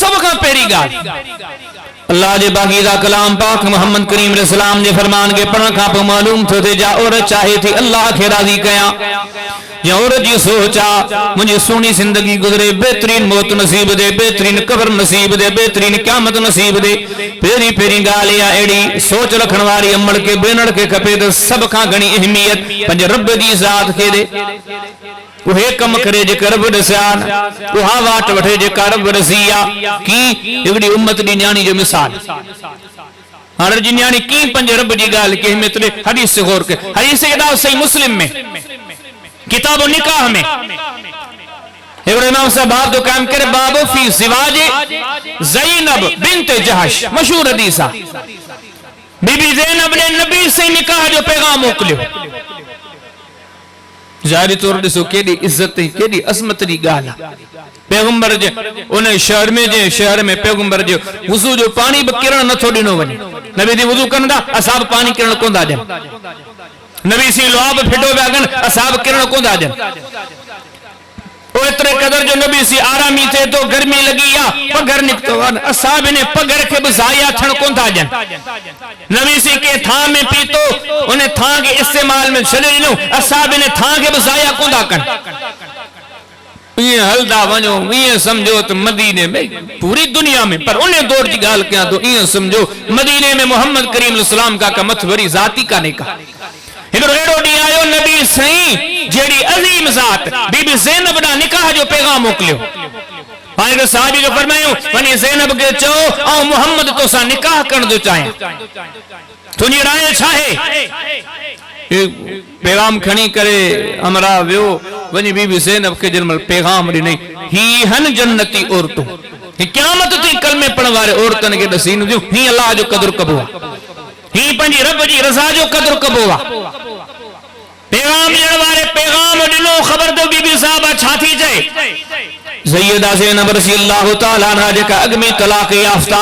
سب کا پہری گال اللہ جے باقیدہ کلام پاک محمد کریم علیہ السلام جے فرمان کے پڑھن کھا پہ معلوم تھو تے جا عورت چاہے تھی اللہ کے راضی کیا یا عورت جی سوچا مجھے سونی زندگی گزرے بہترین موت نصیب دے بہترین قبر نصیب دے بہترین قیامت نصیب دے پیری پیری گالیا ایڑی سوچ رکھن واری عمل کے بینڑ کے کپے تے سب کا گھنی اہمیت پنج رب دی ذات کے دے وہ کم کرے جے رب دسیان وہ واٹ وٹھے جے رب رسیا کی ایکڑی امت دی نیانی جو مثال ہر جی نیانی کی پنج رب دی گال کے اہمیت دے حدیث سے غور کے حدیث سے صحیح مسلم میں کتاب و نکاح میں ایک امام صاحب آپ تو کام کرے بابو فی زواج زینب بنت جہش مشہور حدیثہ بی بی زینب نے نبی سے نکاح جو پیغام موکلیو ظاہری طور دسو کیڑی عزت کیڑی عظمت دی گالا پیغمبر جے انہیں شہر میں پیغمبر جو وضو جو پانی بکرن نہ تھوڑی نو ونی نبی دی وضو کرن دا اصحاب پانی کرن کون دا جن نبی سی لواب پھٹو بیاگن اصحاب کرن کون دا جن وہ اترے قدر جو نبی سی آرامی تھے تو گرمی لگی یا پگر نکتو اصحاب نے پگر کے بزایا تھن کون دا جن نبی سی کے تھا میں پیتو انہیں تھا کے استعمال میں چلے لوں اصحاب نے تھا کے بزایا کون دا کن یہ حلدہ ونجو یہ سمجھو تو مدینے میں پوری دنیا میں پر انہیں دور کی گال کیا تو یہ سمجھو مدینے میں محمد کریم علیہ السلام کا متبری ذاتی کا نکاح ہدر ایڈو ڈی آئیو نبی سہیں جیڑی عظیم ذات بی بی زینب نا نکاح جو پیغام موکلیو آئے کہ صحابی جو فرمائیو ونی زینب کے چو آؤ محمد تو سا نکاح کرن دو چاہیں تنہی رائے چاہے پیغام کھنی کرے ہمرا ویو ونی بی بی زینب کے جنمل پیغام دی نہیں ہی ہن جنتی عورتوں قیامت تی کلمے پڑھوارے عورتن کے دسین دیو ہی اللہ جو قدر کبوا ہی پنجی رب جی رضا جو قدر کبوا پیغام جڑوارے پیغام دنو خبر دو بی بی صاحبہ چھاتی جائے سیدہ زینب رضی اللہ تعالیٰ عنہ جکا اگمی طلاق یافتہ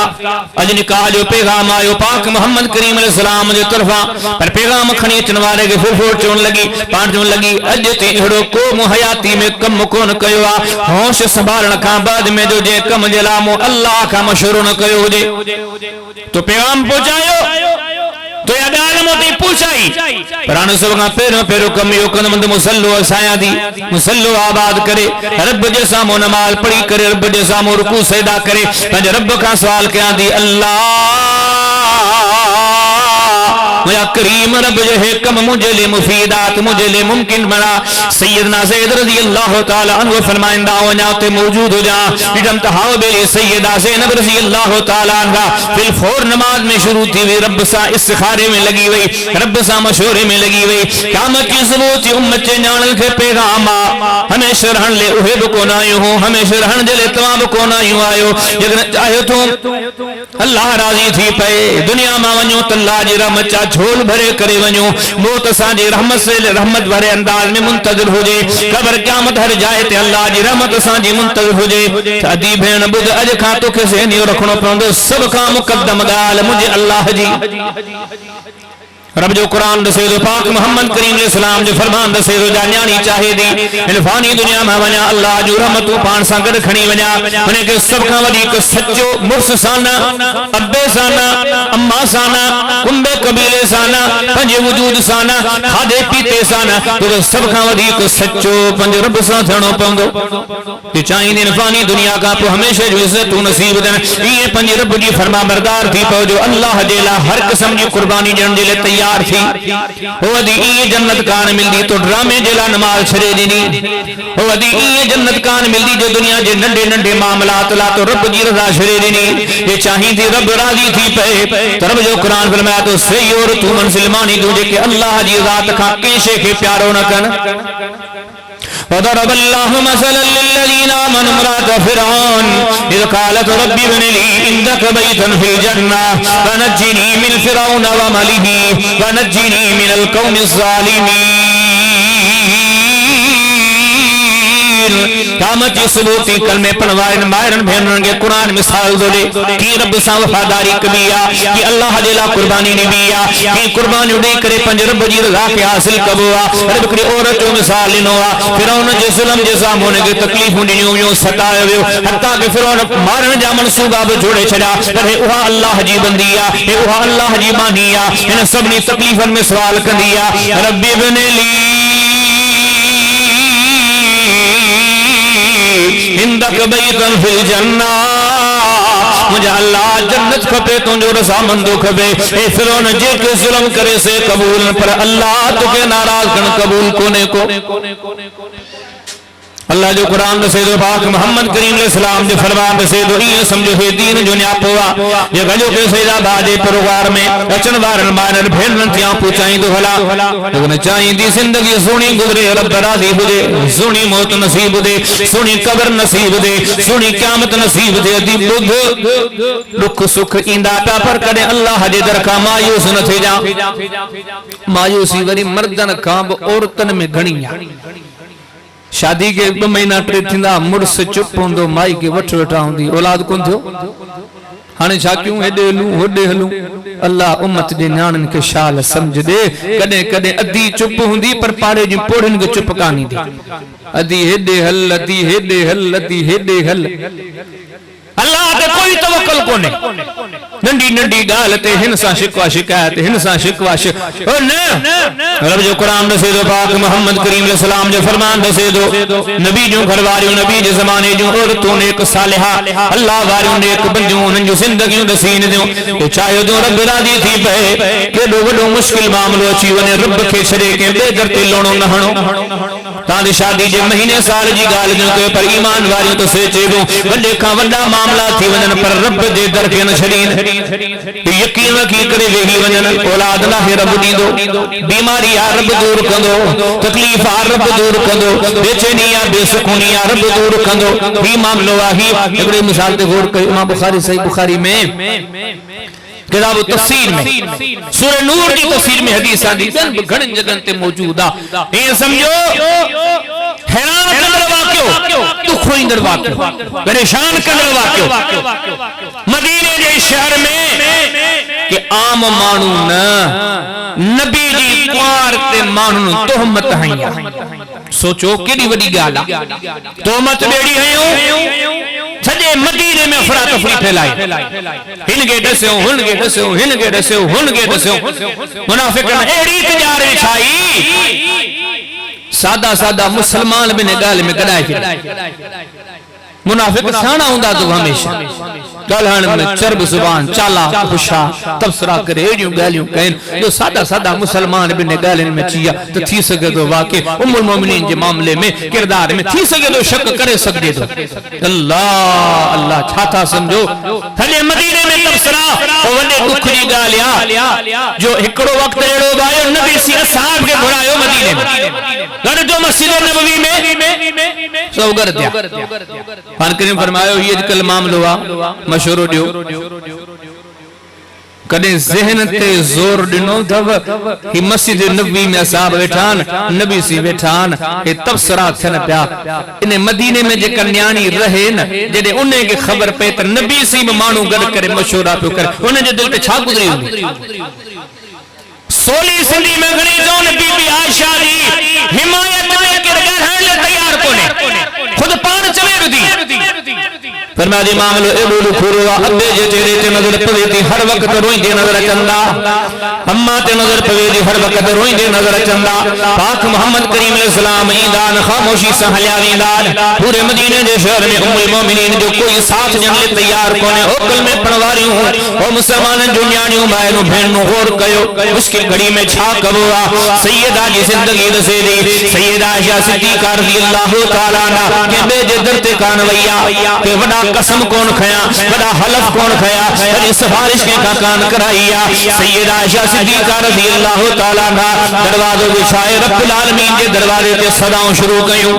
اج نکاح جو پیغام آئیو پاک محمد کریم علیہ السلام جو طرفا پر پیغام کھنی چنوارے کے فور چون لگی پانچ چون لگی اج تی اڑو کو حیاتی میں کم کون کیوا ہوش سنبھالن کا بعد میں جو جے کم جلامو اللہ کا مشہور نہ کیو جے تو پیغام پہنچایو تو یہ گال موتی پوچھائی پرانے سبقہ پیرو کمیو کندمند مسلو سایہ دی مسلو آباد کرے رب جیسا مو نمال پڑی کرے رب جیسا مو رکو سیدہ کرے رب کا سوال کیا دی اللہ یا کریم رب جو حکم مجھے لے مفیدات مجھے لے ممکن بنا سیدنا زید رضی اللہ تعالیٰ عنہ فرمائندہ ونیاتے موجود ہو جا جم تحاو بیلی سیدہ زینب رضی اللہ تعالیٰ عنہ فی الفور نماز میں شروع تھی ہوئی رب سا استخارے میں لگی ہوئی رب سا مشورے میں لگی ہوئی قیامت کی ثبوتی امت چے جانل کے پیغاما ہمیں شرحن لے احب کو نائیو ہوں ہمیں شرحن جلے تواب کو نائیو آئیو جگن چاہے تو اللہ راضی تھی پے دنیا ماں ونیو تاللہ جی رحمت چاہ جھول بھرے کرے ونیو موت سانجی رحمت سے رحمت بھرے انداز میں منتظر ہو جائے قبر قیامت ہر جائے تے اللہ جی رحمت سانجی منتظر ہو جائے شادی بھین بدھ اج کھاتو کے سینیو رکھنو پرندو سب کا مقدم گال مجھے اللہ جی رب جو قرآن دسے دو پاک محمد کریم علیہ السلام جو فرمان دسے دو جانیانی چاہے دی انفانی دنیا میں ونیا اللہ جو رحمتو پان سانگر کھنی ونیا انہیں کہ سب کا ودی کو سچو مرس سانا ابے سانا اما سانا کمبے قبیلے سانا پنج وجود سانا کھادے پیتے سانا تو سب کا ودی کو سچو پنج رب سا تھنو پندو کہ چاہیں دن فانی دنیا کا پو ہمیشہ جو عزت و نصیب دن یہ پنج رب جی فرما بردار تھی پو جو اللہ جیلا ہر قسم جی قربانی جن جلے تیار تھی وہ دی یہ جنت کان مل دی تو ڈرامے جلا نماز چھڑے دینی وہ دی یہ جنت کان مل دی جو دنیا جے ننڈے ننڈے معاملات لا تو رب جی رضا چھڑے دینی یہ چاہی تھی رب راضی تھی پہ تو رب جو قرآن فرمایا تو سی اور تو منسلمانی تجھے کہ اللہ جی ذات کھا کیشے کے پیارو نہ کن وضرب الله مثلا للذين آمنوا امرأة فرعون إذ قالت رب ابن لي عندك بيتا في الجنة ونجني من فرعون وعمله ونجني من القوم الظالمين قیامت ثبوتی کلمے پڑھوائن مائرن بھینن کے قرآن مثال دو دے کی رب سان وفاداری کبیا کی اللہ جلا قربانی نبیا کی قربانی اڑی کرے پنج رب جی رضا کے حاصل کبوا رب کرے عورت جو مثال لنوا فرعون جے ظلم جے سامنے کے تکلیف نیو ستائے ویو حتیٰ کہ فرعون مارن جا منصوبہ بھی جوڑے چھڑا پر اوہا اللہ جی بندیا اوہا اللہ جی مانیا ان سبنی تکلیفن میں سوال کر دیا رب ابن لی ہندک بیتن فی الجنہ مجھے اللہ جنت کھپے تو جو رسا مندو کھپے اے فرعون جے کے ظلم کرے سے قبول پر اللہ تو کے ناراض کن قبول کونے کو اللہ جو قرآن دے سیدو پاک محمد کریم علیہ السلام دے فرمان دے سیدو یہ سمجھو ہے دین جو نیاپ ہوا یہ گجو کے سیدہ بادے پروگار میں اچن بارن بارن بھیرن تیاں پوچھائیں دو بھلا لیکن چاہیں دی زندگی سونی گزرے رب راضی ہو دے سونی موت نصیب دے سونی قبر نصیب دے سونی قیامت نصیب دے دی بدھ رکھ سکھ ایندہ پا پر کرے اللہ دے درکا مایوس نہ تھے جا مایوسی وری مردن کامب عورتن میں گھنیاں شادی کے دو مہینہ ٹرے تھیندا مڑ سے چپ ہوندو مائی کے وٹھ وٹھا ہوندی اولاد کون تھو ہانے چھا کیوں ہڈے ہلوں ہڈے ہلوں اللہ امت دے نانن کے شال سمجھ دے کدے کدے ادھی چپ ہوندی پر پاڑے جو پوڑن کے چپ کانی دی ادھی ہڈے ہل ادھی ہڈے ہل ادھی ہڈے ہل اللہ تے کوئی توکل کونے ننڈی ننڈی گالتے ہنسا شکوا شکایت ہنسا شکوا شکایت رب جو قرآن دے سیدو پاک محمد کریم علیہ السلام جو فرمان دے سیدو نبی جو گھرواریوں نبی جو زمانے جو عورتوں نے ایک صالحہ اللہ واریوں نے ایک بندیوں جو زندگیوں دے سین دیوں چاہے دو رب راضی تھی پہے کہ دو بڑو مشکل معاملو اچھی ونے رب کے شرے کے بے درتے لونو نہنو تاندے شادی جے مہینے سال جی گال جو کہ پر ایمان واریوں تو سوچے دوں وڈے کا وڈا معاملہ تھی ونن پر رب دے در کے نشرین یقین وکی کرے وہی ونن اولاد اللہ رب دیندو بیماری آ رب دور کندو تکلیف آ رب دور کندو بے چینی آ بے سکونی آ رب دور کندو بھی معاملو آہی اگرے مثال تے غور کرے امام بخاری صحیح بخاری میں کتاب تفسیر میں سورہ نور کی تفسیر میں حدیث آدھی گھڑن جگن تے موجودہ یہ سمجھو حیران کندر واقعو دکھ ہوئندر واقعو پریشان کندر واقعو مدینے جے شہر میں کہ عام مانو نا نبی جی کوار تے مانو تہمت ہائیاں سوچو کیڑی وڈی گالا تہمت بیڑی ہائیوں سجے مدینے میں افراتفری پھیلائی ہنگے ڈسیوں ہنگے ڈسیوں ہنگے ڈسیوں ہنگے ڈسیوں منافقن ایڑی تجارے چھائی سادہ سادہ مسلمان بنے گال میں گڑائے پھر منافق سانا ہوندہ تو ہمیشہ گلہن میں چرب زبان چالا خوشا تبصرہ کرے ایڈیوں گالیوں کہیں جو سادہ سادہ مسلمان بن گالن میں چیا تو تھی سکے دو واقع ام المومنین جے معاملے میں کردار میں تھی سکے دو شک کرے سکتے دو اللہ اللہ چھاتا سمجھو ہلے مدینے میں تبصرہ وڈے دکھری گالیا جو ہکڑو وقت ایڑو بائیو نبی سی اصحاب کے بڑھائیو مدینے میں گر جو مسجد نبوی میں سو گر دیا قرآن کریم فرمائیو یہ کل معاملو مشہور دیو کدیں ذہن تے زور ڈنو دھو ہی مسجد نبوی میں اصحاب بیٹھان نبی سی بیٹھان یہ تبصرہ تھن پیا انہیں مدینے میں جے کنیانی رہے نا جدے انہیں کے خبر پہ تر نبی سی میں مانو گڑ کرے مشہورہ پہ کرے انہیں جو دل پہ چھا گزری ہوگی سولی صدی میں گھنی جو نبی بی عائشہ دی حمایت میں کرگر ہیں لے تیار کونے خود پان چلے رو دی فرما دی معاملو ابولو کھروا ابے جے چیرے تے نظر پوے دی ہر وقت روئیں دے نظر چندہ اما تے نظر پوے دی ہر وقت روئیں دے نظر چندہ پاک محمد کریم علیہ السلام ایندان خاموشی سہلیاوی دان پورے مدینے دے شہر میں ام المومنین جو کوئی ساتھ جن لے تیار کونے حکل میں پڑواری ہوں او مسلمان جو نیانیوں بائنوں بھینوں غور کیو اس کی گھڑی میں چھا کبوا سیدہ کی زندگی دسے دی سیدہ عائشہ صدیقہ رضی اللہ تعالیٰ کہ بے جے درتے کانویا کہ وڈا قسم کون کھیا بڑا حلف کون کھیا بڑی سفارش کے کا کان کرائیا سیدہ عائشہ صدیقہ رضی اللہ تعالیٰ عنہ دروازے بچھائے رب العالمین کے دروازے تے صداؤں شروع کیوں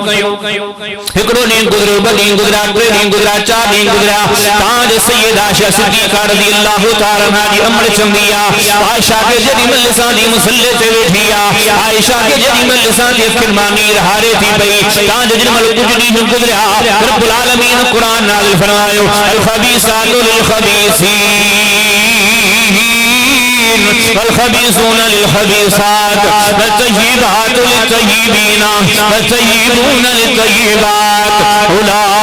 ہکڑو دین گزرو بدین گزرا ٹے دین گزرا چار دین گزرا تاج سیدہ عائشہ صدیقہ رضی اللہ تعالیٰ عنہ دی عمر چمدیا عائشہ کے جدی ملسان دی مسلح تے بیٹھیا عائشہ کے جدی ملسان دی فرمانی رہارے تھی بئی تاج جنمل کچھ نہیں گزرا رب العالمین قرآن نازل فرمائے الخبیثات للخبیثین والخبیثون للخبیثات والطیبات للطیبین والطیبون للطیبات اولئک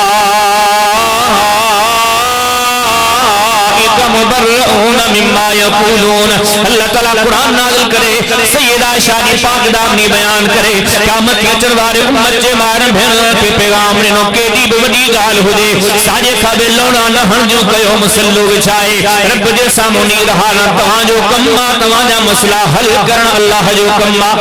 مبرؤون مما یقولون اللہ تعالیٰ قرآن نازل کرے سیدہ عائشہ دی پاک دامنی بیان کرے قیامت کے چروارے امت جے مارن بھیڑ کے پیغام نے نوکے دی بڑی گال ہو دے ساجے کھابے لونا نہن جو کہو مسلو بچھائے رب جے سامونی رہا نہ تمہاں جو کمہ تمہاں جا مسئلہ حل کرن اللہ جو کمہ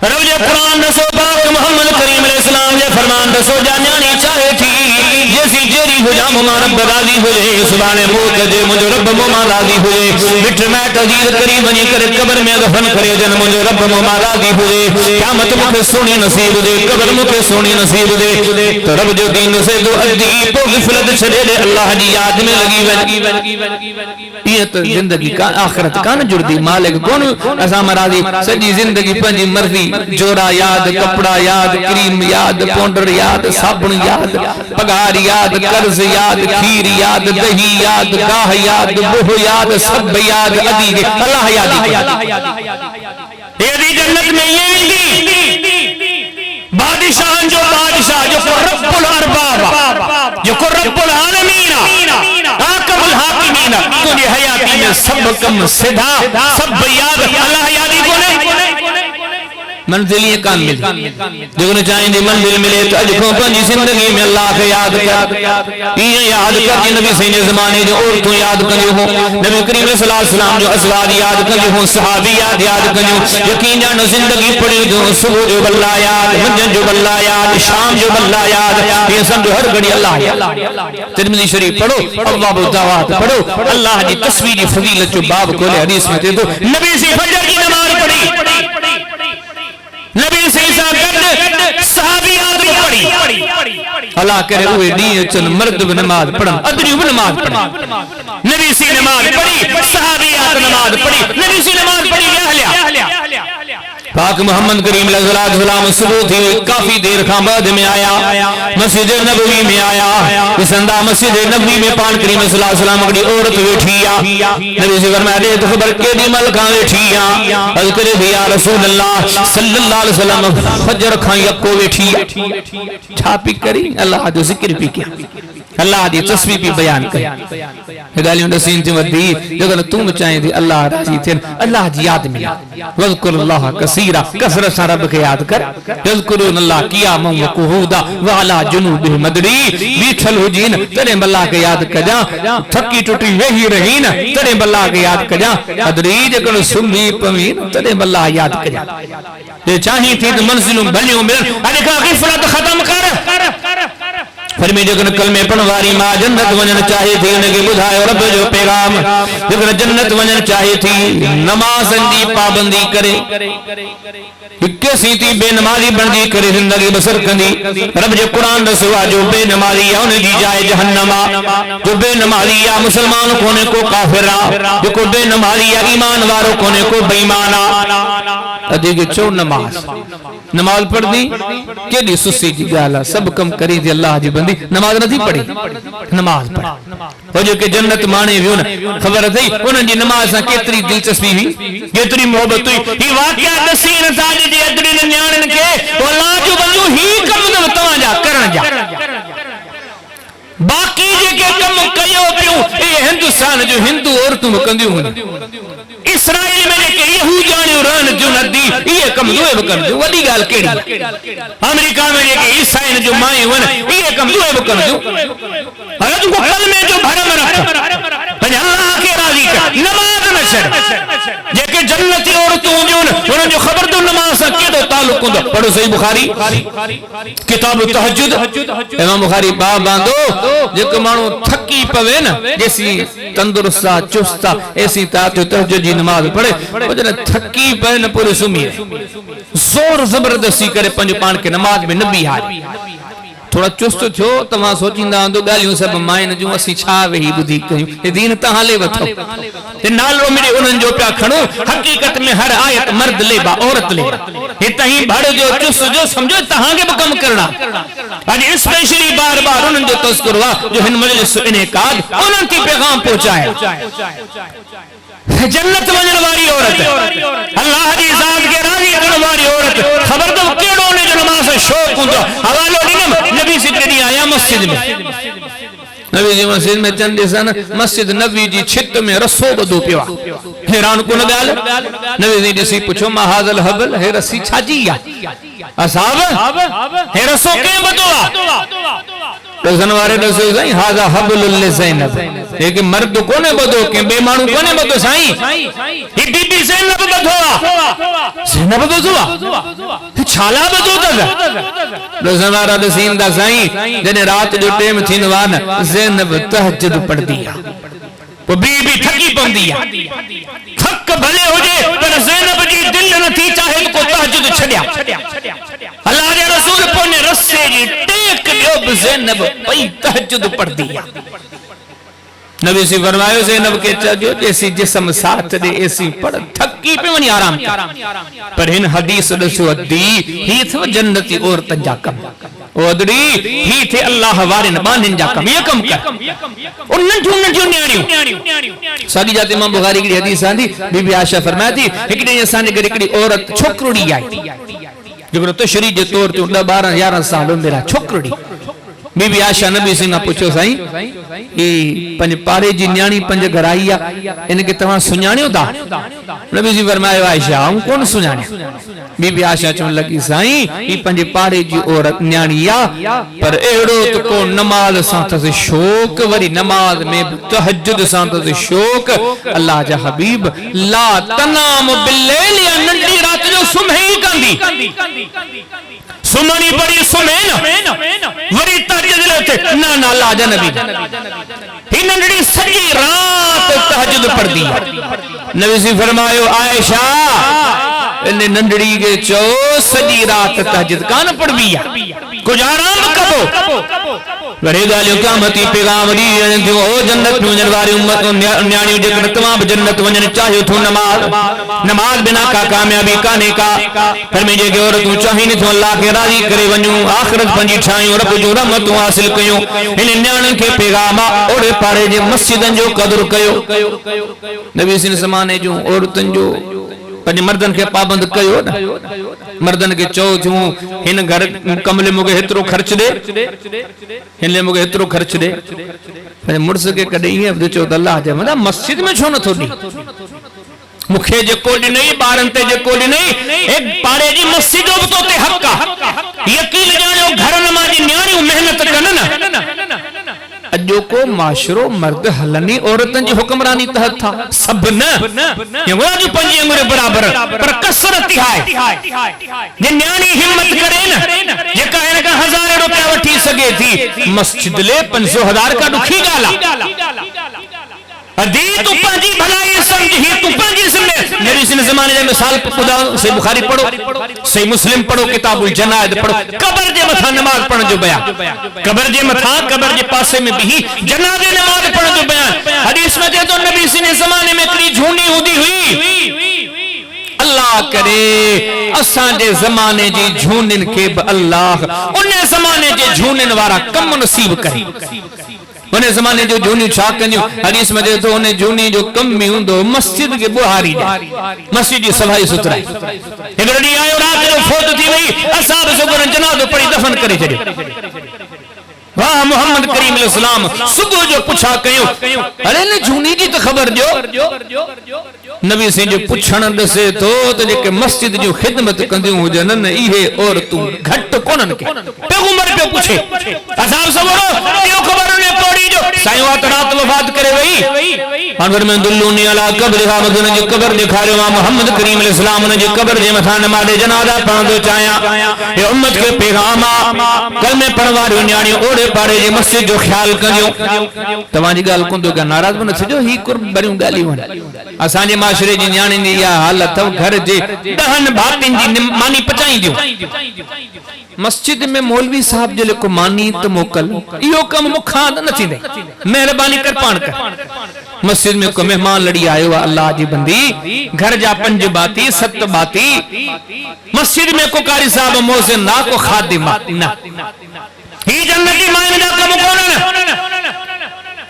رب جے قرآن نسو پاک محمد کریم علیہ السلام جے فرمان نسو جانیانی چاہے تھی جیسی جیری ہو جا مما رب راضی ہو جائے سبحان موت جے مجھے رب مما راضی ہو جائے مٹر میٹ عزیز قریب بنی کر قبر میں دفن کرے جن مجھے رب مما راضی ہو جائے قیامت مکھے سونی نصیب دے قبر مکھے سونی نصیب دے تو رب جو دین سے دو ادی پو غفلت چھڑے دے اللہ جی یاد میں لگی یہ تو زندگی کا آخرت کان جڑ دی مالک کون ایسا مرادی سجی زندگی پنجی مرضی جورا یاد کپڑا یاد کریم یاد پونڈر یاد صابن یاد پگار یاد قرض یاد کھیر یاد دہی یاد گاہ یاد بوہ یاد سب یاد ادی اللہ یادی یہ دی جنت میں یہ بادشاہ جو رب الارباب جو رب العالمین حاکم الحاکمین تو یہ حیاتی میں سب کم صدا سب یاد اللہ یادی بولے منزل یہ کان مل جو چاہیں دی منزل ملے تو اج کو پنجی زندگی میں اللہ کو یاد کر یہ یاد کر کہ نبی سینے زمانے جو عورتوں یاد کرو ہو نبی کریم صلی اللہ علیہ وسلم جو ازواج یاد کرو ہو صحابیات یاد کرو یقین جانو زندگی پڑی جو صبح جو بلا یاد منجن جو بلا یاد شام جو بلا یاد یہ سمجھو ہر گھڑی اللہ یاد ترمذی شریف پڑھو ابواب الدعوات پڑھو اللہ کی تصویری فضیلت جو باب کھولے حدیث میں دے دو نبی سے فجر کی نماز پڑھی نبی سے عیسیٰ گرد صحابیات کو پڑھی اللہ کرے ہوئے دیئے چن مرد و نماز پڑھن ادری و نماز پڑھن نبی سے نماز پڑھی صحابیات نماز پڑھی نبی سے نماز پڑھی اہلیہ پاک محمد کریم علیہ السلام صبح تھی کافی دیر کھا بعد میں آیا مسجد نبوی میں آیا اس اندہ مسجد نبوی میں پان کریم صلی اللہ علیہ وسلم اگلی عورت بیٹھیا نبی سے فرمایا دے تو خبر کے دی ملکان بیٹھیا اذکر دیا رسول اللہ صلی اللہ علیہ وسلم فجر کھائیں یکو بیٹھیا چھاپی کری اللہ جو ذکر بھی کیا اللہ دی تصویح بھی بیان کری ہدالیوں نسین جو دی جگر تم چاہیں دی اللہ راضی تھے اللہ جی یاد ملا وذکر اللہ کثیرہ کثرت سا رب کے یاد کر یذکرون اللہ قیاما و قعودا وعلا جنوب مدری بیٹھل ہو جین ترے اللہ کے یاد کجا تھکی ٹوٹی وہی رہین ترے اللہ کے یاد کجا ادری جگر سمی پمین ترے اللہ یاد کجا یہ چاہی تھی تو منزلوں بھلیوں ملن ادھکا غفلت ختم کر فرمی جگن کلمے پڑھواری ماں جنت ونن چاہے تھی انہیں بدھائے رب جو پیغام جگن جنت ونن چاہے تھی نماز دی پابندی کرے کسی تھی بے نمازی بندی کرے زندگی بسر کندی رب جو قرآن رسوا جو بے نمازی یا انہیں دی جائے جہنما جو بے نمازی یا مسلمان کونے کو کافرہ جو کو بے نمازی یا ایمان وارو کونے کو بیمانا ادھے چھوڑ نماز پڑھ دی کہ دی سسی جی گالا سب کم کری دی اللہ جی بندی نماز نہ تھی پڑھی نماز پڑھ وہ جو کہ جنت مانے بھی خبر تھی انہوں جی نماز سے کتری دلچسپی ہوئی کتری محبت ہوئی یہ واقعہ دسین تاجی دی ادری ننیانن کے وہ اللہ جو بندو ہی کم دو توانجا کرن جا باقی جے کے کم کیوں پیوں یہ ہندوستان جو ہندو عورتوں مکندیوں ہوں اسرائیل میں کہ یہودیانی ران جو ندی یہ کم دوئے بکن جو وڈی گال کیڑی امریکہ میں کہ عیسائی جو مائیں ون یہ کم دوئے بکن جو حضرت کو کلمے جو بھرم رکھا اللہ کے راضی کا نماز نشر جے کہ جنتی عورتوں جو انہوں جو خبر دو نماز کے دو تعلق تعلق ہوندا پڑھو صحیح بخاری کتاب تہجد امام بخاری باب باندھو جے مانو تھکی پوے نا جیسی تندرستا چستا ایسی تہجد جی نماز پڑھے او جنے تھکی پے نہ پورے سمیے زور زبردستی کرے پنج پان کے نماز میں نبی ہاری تھوڑا چست تھو تمہاں سوچیندا ہندو گالیوں سب مائن جو اسی چھا وہی بدھی کیوں یہ دین تہاں لے وتھو تے نالو میرے انہن جو پیا کھڑو حقیقت میں ہر آیت مرد لے با عورت لے یہ تہیں بھڑ جو چست جو سمجھو تہاں کے بکم کرنا آج اسپیشلی بار بار انہن جو تذکر ہوا جو ہن مجلس انعقاد انہن کی پیغام پہنچایا جنت وجن واری عورت اللہ دی ذات کے راضی کرن واری عورت خبر تو کیڑوں نے جو نماز سے شوق ہوندو حوالو ڈینم نبی سے کہی آیا مسجد میں نبی جی مسجد میں چند سن مسجد نبی جی چھت میں رسو بدو پیوا حیران کو نگال نبی جی جسی پوچھو ما حاضر حبل ہے رسی چھاجی یا اصحاب ہے رسو کے بدوا رسن وارے رسول سائیں حاضر حبل اللہ زینب لیکن مرد کونے بدو کہ بے مانو کونے بدو سائیں ہی بی بی زینب بدوا زینب بدوا چھالا بدو تک رسن وارا رسین دا سائیں جنہیں رات جو ٹیم تھی نوانا زینب تہجد پڑھ دیا وہ بی بی تھکی پڑھ دیا تھک بھلے ہو جے پر زینب جی دل نہ تھی چاہے کو تہجد چھڑیا اللہ کے رسول پونے رسے جی ٹیک دیو زینب پئی تہجد پڑھ دیا نبی سے فرمایا زینب کے چاہو جیسی جسم ساتھ دے ایسی پڑھ تھکی پہ ونی آرام پر ہن حدیث رسو دی ہی تھو جنتی عورتن جا کم ودری ہی تھے اللہ وارن بانن جا کم یہ کم کر اور ننجو نیاریوں ساڑی جاتے امام بخاری کی حدیث آن دی بی بی عائشہ فرمایا تھی ایک دن انسان نے عورت چھکڑی آئی جو تشریح جو طور تے 12-11 سال ہوں میرا چھکڑی بی بی عائشہ نبی سے نہ پوچھو سائیں یہ پنج پارے جی نیانی پنج گھر آئی ان کے تمام سنیانے ہوتا نبی سے فرمائے عائشہ ہم کون سنیانے بی بی عائشہ چون لگی سائیں یہ پنج پارے جی عورت نیانی پر ایڑو تو کو نماز سانتا سے شوق وری نماز میں تہجد سانتا سے شوق اللہ جا حبیب لا تنام باللیل یا ننڈی رات جو سمہی کندی سمانی پڑی سمین وری تہجد لیتے نا لا جا نبی ہی ننڈی سجی رات تہجد پڑھ دی نبی سے فرمائے عائشہ انہیں ننڈڑی کے چو سجی رات تہجد کان پڑھ بیا کچھ آرام کبو بڑے گالیوں قیامتی پیغام دی جو او جنت میں جنواری امت نیانی جکر تمام جنت ونجن چاہیو تھو نماز بنا کا کامیابی کانے کا پھر میں جے کہ عورتوں چاہی نہیں تھو اللہ کے راضی کرے ونجوں آخرت پنجی ٹھائیوں رب جو رحمتوں حاصل کیوں انہیں نیانن کے پیغاما اور پارے جے مسجدن جو قدر کیو نبی صلی اللہ علیہ وسلم جو عورتن جو پنج مردن کے پابند کیو نا مردن کے چو جو ہن گھر کملے مگے ہترو خرچ دے ہن لے مگے ہترو خرچ دے پنج مرس کے کڈے ہی اب چو اللہ جے مطلب مسجد میں چھونا تھوڑی مکھے جے کولی نہیں بارن تے جے کولی نہیں ایک پارے جی مسجدوں تو تے حق کا یقین جانو گھر نمازی نیانی محنت کرنا اجو کو معاشرو مرد حلنی عورتن جی حکمرانی تحت تھا سب نا یہ وہ جو پنجی انگرے برابر پر کسرت ہے یہ نیانی ہمت کرے نا یہ کہنے کا 1000 روپیہ وٹھی سکے تھی مسجد لے 500,000 کا دکھی گالا ادھی تو پانجی بھلائی سمجھی تو پانجی سمجھے نبی صلی اللہ علیہ وسلم مثال خدا سے بخاری پڑھو سے مسلم پڑھو کتاب الجنائد پڑھو قبر جے متھا نماز پڑھن جو بیان قبر جے متھا قبر جے پاسے میں بھی جنازے نماز پڑھن جو بیان حدیث میں دے تو نبی صلی اللہ علیہ وسلم میں کری جھونی ہوندی ہوئی اللہ کرے اساں دے زمانے جی جھونن کے اللہ انہیں زمانے جے جھونن وارا کم نصیب کرے انہیں زمانے جو جھونی چھاکنیوں حدیث میں دے تو انہیں جھونی جو کم میں ہوں دو مسجد کے بہاری دے مسجد کی صفائی ستھرائی ایک رڈی آئے اور آج جو فوت تھی وہی اصحاب سکرن جنازہ پڑی دفن کرے چلے واہ محمد کریم علیہ السلام صبح جو پچھا کہیوں ارے نے جھونی جی تو خبر جو نبی سے جو پچھن دسے تو جے مسجد جو خدمت کندیوں ہو جنن ایہے اور تو گھٹ کونن کے پیغمبر پہ پوچھے اصحاب سبرو دیو خبر انہیں پوڑی جو سائیوات رات وفات کرے وہی انور میں دلونی علی قبر حامدن جی قبر دکھارے وہاں محمد کریم علیہ السلام نے جی قبر جی متھان مادے جنازہ پڑھندو چاہیا یہ امت کے پیغاما کلمے پڑھواری نیاڑی اوڑے پاڑے جی مسجد جو خیال کریو تمہاں جی گال کندو کیا ناراض بنا سجو ہی قرب بریوں گالی ہونا اسان جی معاشرے جی نیاڑی نے یا حالت گھر جی دہن بھاتن جی مانی پچائیں دیو مسجد میں مولوی صاحب جو لکو مانی تو موکل یہ کم مکھاند نہ تھی دے مہربانی کر پان کر مسجد میں کو مہمان لڑی آئے ہوا اللہ جی بندی گھر جا پنج باتی ست باتی مسجد میں کو کاری صاحب موزن نا کو خادمہ نا ہی جنتی مائن جا کم کونن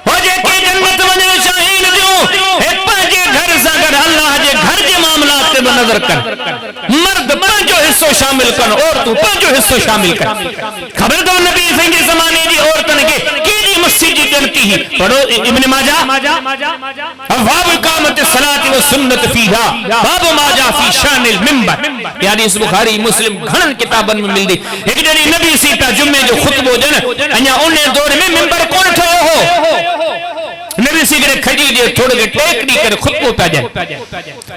ہو جے کے جنت ونے شاہین جو ایک پانچے گھر سا کر اللہ جے گھر کے معاملات کے نظر کر مرد پانچو حصوں شامل کر عورتوں پانچو حصوں شامل کر خبر دو نبی سنگ زمانے جی عورتن کے کیلی مسجد جی جنتی ہی پڑھو ابن ماجہ ابواب اقامت الصلاۃ والسنت فیہا باب ماجہ فی شان المنبر یہ حدیث بخاری مسلم گھنن کتابن میں مل دی ایک جڑی نبی سیتا جمعے جو خطبو جن انیا انہیں دور میں منبر کون تھو ہو نبی سی کرے کھڑی دے تھوڑے کے ٹیکڑی کر خود کو پہ جائے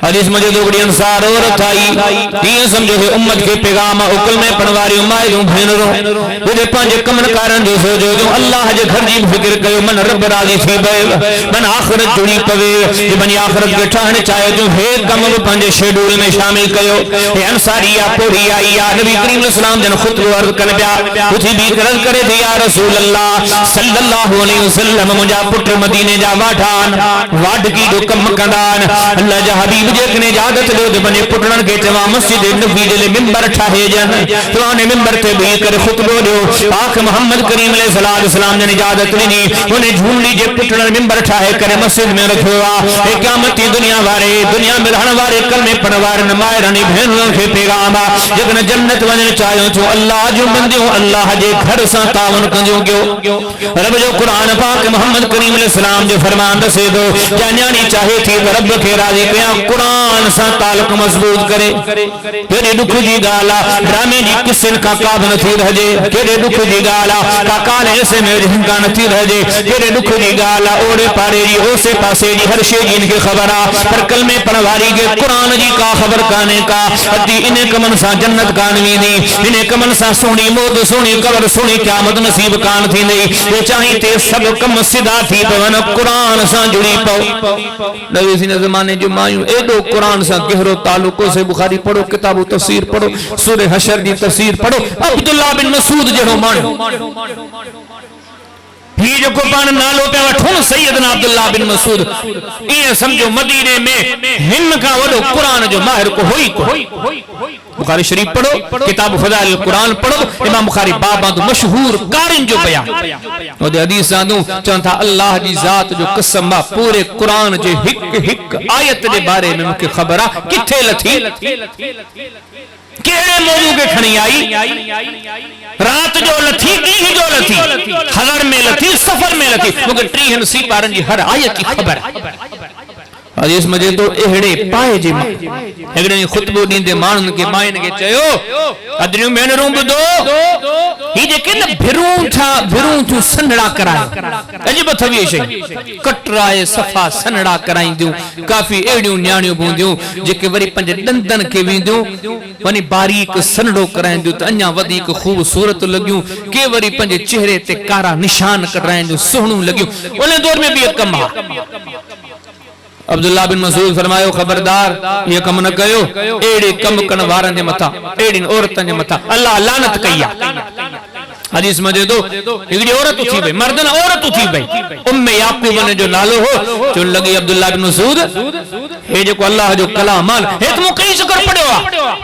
حدیث مجھے دوگڑی انصار عورت آئی دین سمجھو کہ امت کے پیغام اکل میں پڑھواری امائیوں بھینروں وہ پانچ کمن کارن جو سو جو اللہ جے گھر جی فکر کرو من رب راضی تھی بے من آخرت جڑی پوے یہ بنی آخرت کے ٹھانے چاہے جو ہے کم وہ پانچ شیڈول میں شامل کرو یہ انصاریہ پوری آئی یا نبی کریم علیہ السلام جن خود کو عرض کر بیا اٹھی بھی کرل کرے تھی یا رسول اللہ صلی اللہ علیہ وسلم مجھا پٹر مدینے جا واٹھان واڈ کی جو کم کندان اللہ جا حبیب جیکنے جادت لو دے بنے پٹرن کے چوا مسجد نبی جلے ممبر ٹھاہے جن تو آنے ممبر تے بھی کر خطبو دو پاک محمد کریم علیہ السلام نے جادت لینی انہیں جھون لیجے پٹرن ممبر ٹھاہے کرے مسجد میں رکھوا اے قیامتی دنیا وارے دنیا میں رہن وارے کلمے پڑھوار نمائرانی بہنوں کے پیغاما جتنا جنت ونجن چاہیوں تو اللہ جو بندیوں اللہ جے گھر سا تاون کنجوں گیو رب جو قرآن پاک محمد کریم علیہ السلام جو فرمان دسے دو جانیانی چاہے تھی رب کے راضی کیا قرآن سا تعلق مضبوط کرے تیرے دکھ جی گالا ڈرامے جی کسن کا کاب نتھی رہ جے تیرے دکھ جی گالا کاکال ایسے میں جن کا نتھی رہ جے تیرے دکھ جی گالا اوڑے پارے جی ہو سے پاسے جی ہر شے جی ان کے خبرہ پر کلمے پڑھواری کے قرآن جی کا خبر کانے کا ادھی انہیں کمن سا جنت کانوی دی انہیں کمن سا سونی موت سونی قبر سونی قیامت نصیب کان تھی نہیں یہ چاہی تے سب کم صدا تھی پون قرآن سا جڑی پاؤ نبی سی نے زمانے جو مایوں اے دو قرآن سا گہرو تعلقوں سے بخاری پڑھو کتاب و تفسیر پڑھو سورہ حشر دی تفسیر پڑھو عبداللہ بن مسعود جہو مانو یہ جو قرآن نالو پہ وٹھون سیدنا عبداللہ بن مسعود یہ سمجھو مدینے میں ہم کا وڈو قرآن جو ماہر کو ہوئی بخاری شریف پڑھو کتاب فضائل القرآن پڑھو امام بخاری بابا تو مشہور کارن جو پیا وہ دے حدیث آدھوں چاہتا اللہ جی ذات جو قسم با پورے قرآن جے ہک آیت دے بارے میں مکہ خبرہ کتھے لتھی کیڑے موضوع کے کھنی آئی رات جو لتھی کی جو لتھی حضر میں لتھی سفر میں لتھی مگر تریہن سی پارن جی ہر آیت کی خبر حدیث مجھے تو اہڑے پائے جی ماں اگرے خطبو دیندے مانن کے مائن کے چاہیو ادریوں میں نے روم دو ہی جے کہ بھرون تھا سنڑا کرائیں عجیب تھوی شئی کٹرائے صفا سنڑا کرائیں دیوں کافی اہڑیوں نیانیوں بھون دیوں جے کہ وری پنج دندن کے بھی دیوں ونی باریک سنڑو کرائیں دیوں تو انیا ودی کو خوبصورت لگیوں کہ وری پنج چہرے تے کارا نشان کرائیں دیوں سہنوں لگیوں انہیں دور میں بھی ایک کم عبداللہ بن مسعود فرمائے خبردار یہ کم نہ کہو ایڑے کم کنوارن دے متا ایڑین عورتن دے متا اللہ لعنت کیا حدیث مجھے دو ایک عورت تھی بھئی مردن عورت تھی بھئی ام یعقوب نے جو نالو ہو جو لگی عبداللہ بن مسعود ہے جو کو اللہ جو کلام مال ہے تمہیں کئی شکر پڑے ہوا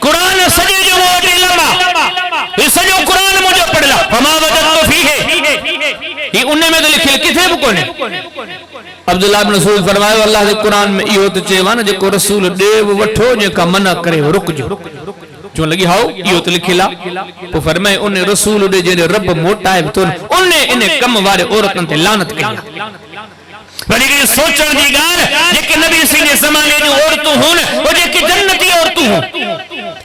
قرآن سجے جو موٹی لمبا یہ سجو قرآن مجھے پڑھلا فما وجد تو فی ہے یہ انہیں میں تو لکھے کتھے بکونے عبداللہ بن مسعود فرمائے اللہ دے قرآن میں یہ ہوتے چاہوانا جے کو رسول دے وہ وٹھو جے کا منع کرے رک جو جو لگی ہاؤ یہ ہوتے لکھلا وہ فرمائے انہیں رسول دے جے رب موٹا ہے تو انہیں کم وارے عورتن تے لعنت کیا بلی کہ سوچن دی گار جے کہ نبی سی نے زمانے جو عورتوں ہون وہ جے کہ جنتی عورتوں ہون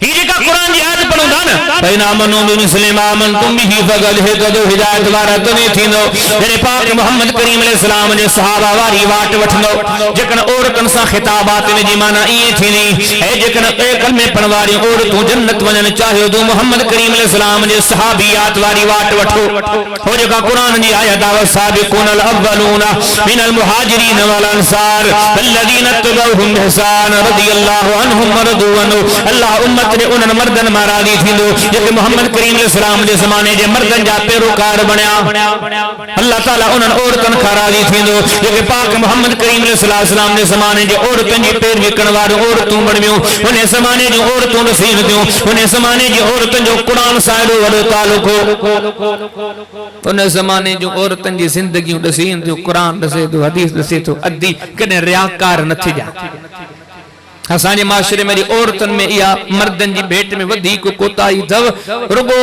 یہ جے کا قرآن کی آیت پڑھو نا فَإِنْ آمَنُوا بِمِثْلِ مَا آمَنْتُمْ بِهِ فَقَدْ اهْتَدَوْا ہدایت وارا تنے تھیندو میرے پاک محمد کریم علیہ السلام جے صحابہ واری واٹ وٹھندو جکن عورتن سا خطابات نے جی مانا ایے تھینی اے جکن کلمے پڑھواری عورتوں جنت ونن چاہیو دو محمد کریم علیہ السلام جے صحابیات واری واٹ وٹھو ہو جگہ قرآن جی آیا دعوت سابقون الاولون من المہاجرین والانصار الذین اتبعوهم بإحسان رضی اللہ عنہم ورضوا عنہ اللہ امت نے انہن مردن مارا دی تھیندو جے محمد کریم علیہ السلام جے زمانے جے مردن جا پیروکار بنیا اللہ تعالیٰ انہن عورتن کھارا دی تھیندو جے پاک محمد کریم علیہ السلام نے زمانے جے عورتن جی پیر وکن وارو عورتوں بڑھمیوں انہیں زمانے جو عورتوں نصیب دیوں انہیں زمانے جو عورتن جو قرآن سائدو وڑو تعلق ہو انہیں زمانے جو عورتن جی زندگیوں دسین دیوں قرآن دسے دو حدیث دسے تو ادھی کنے ریاکار نہ تھی جا حسانی معاشرے میری عورتن میں یا مردن جی بیٹ میں ودھی کو کوتائی دو رگو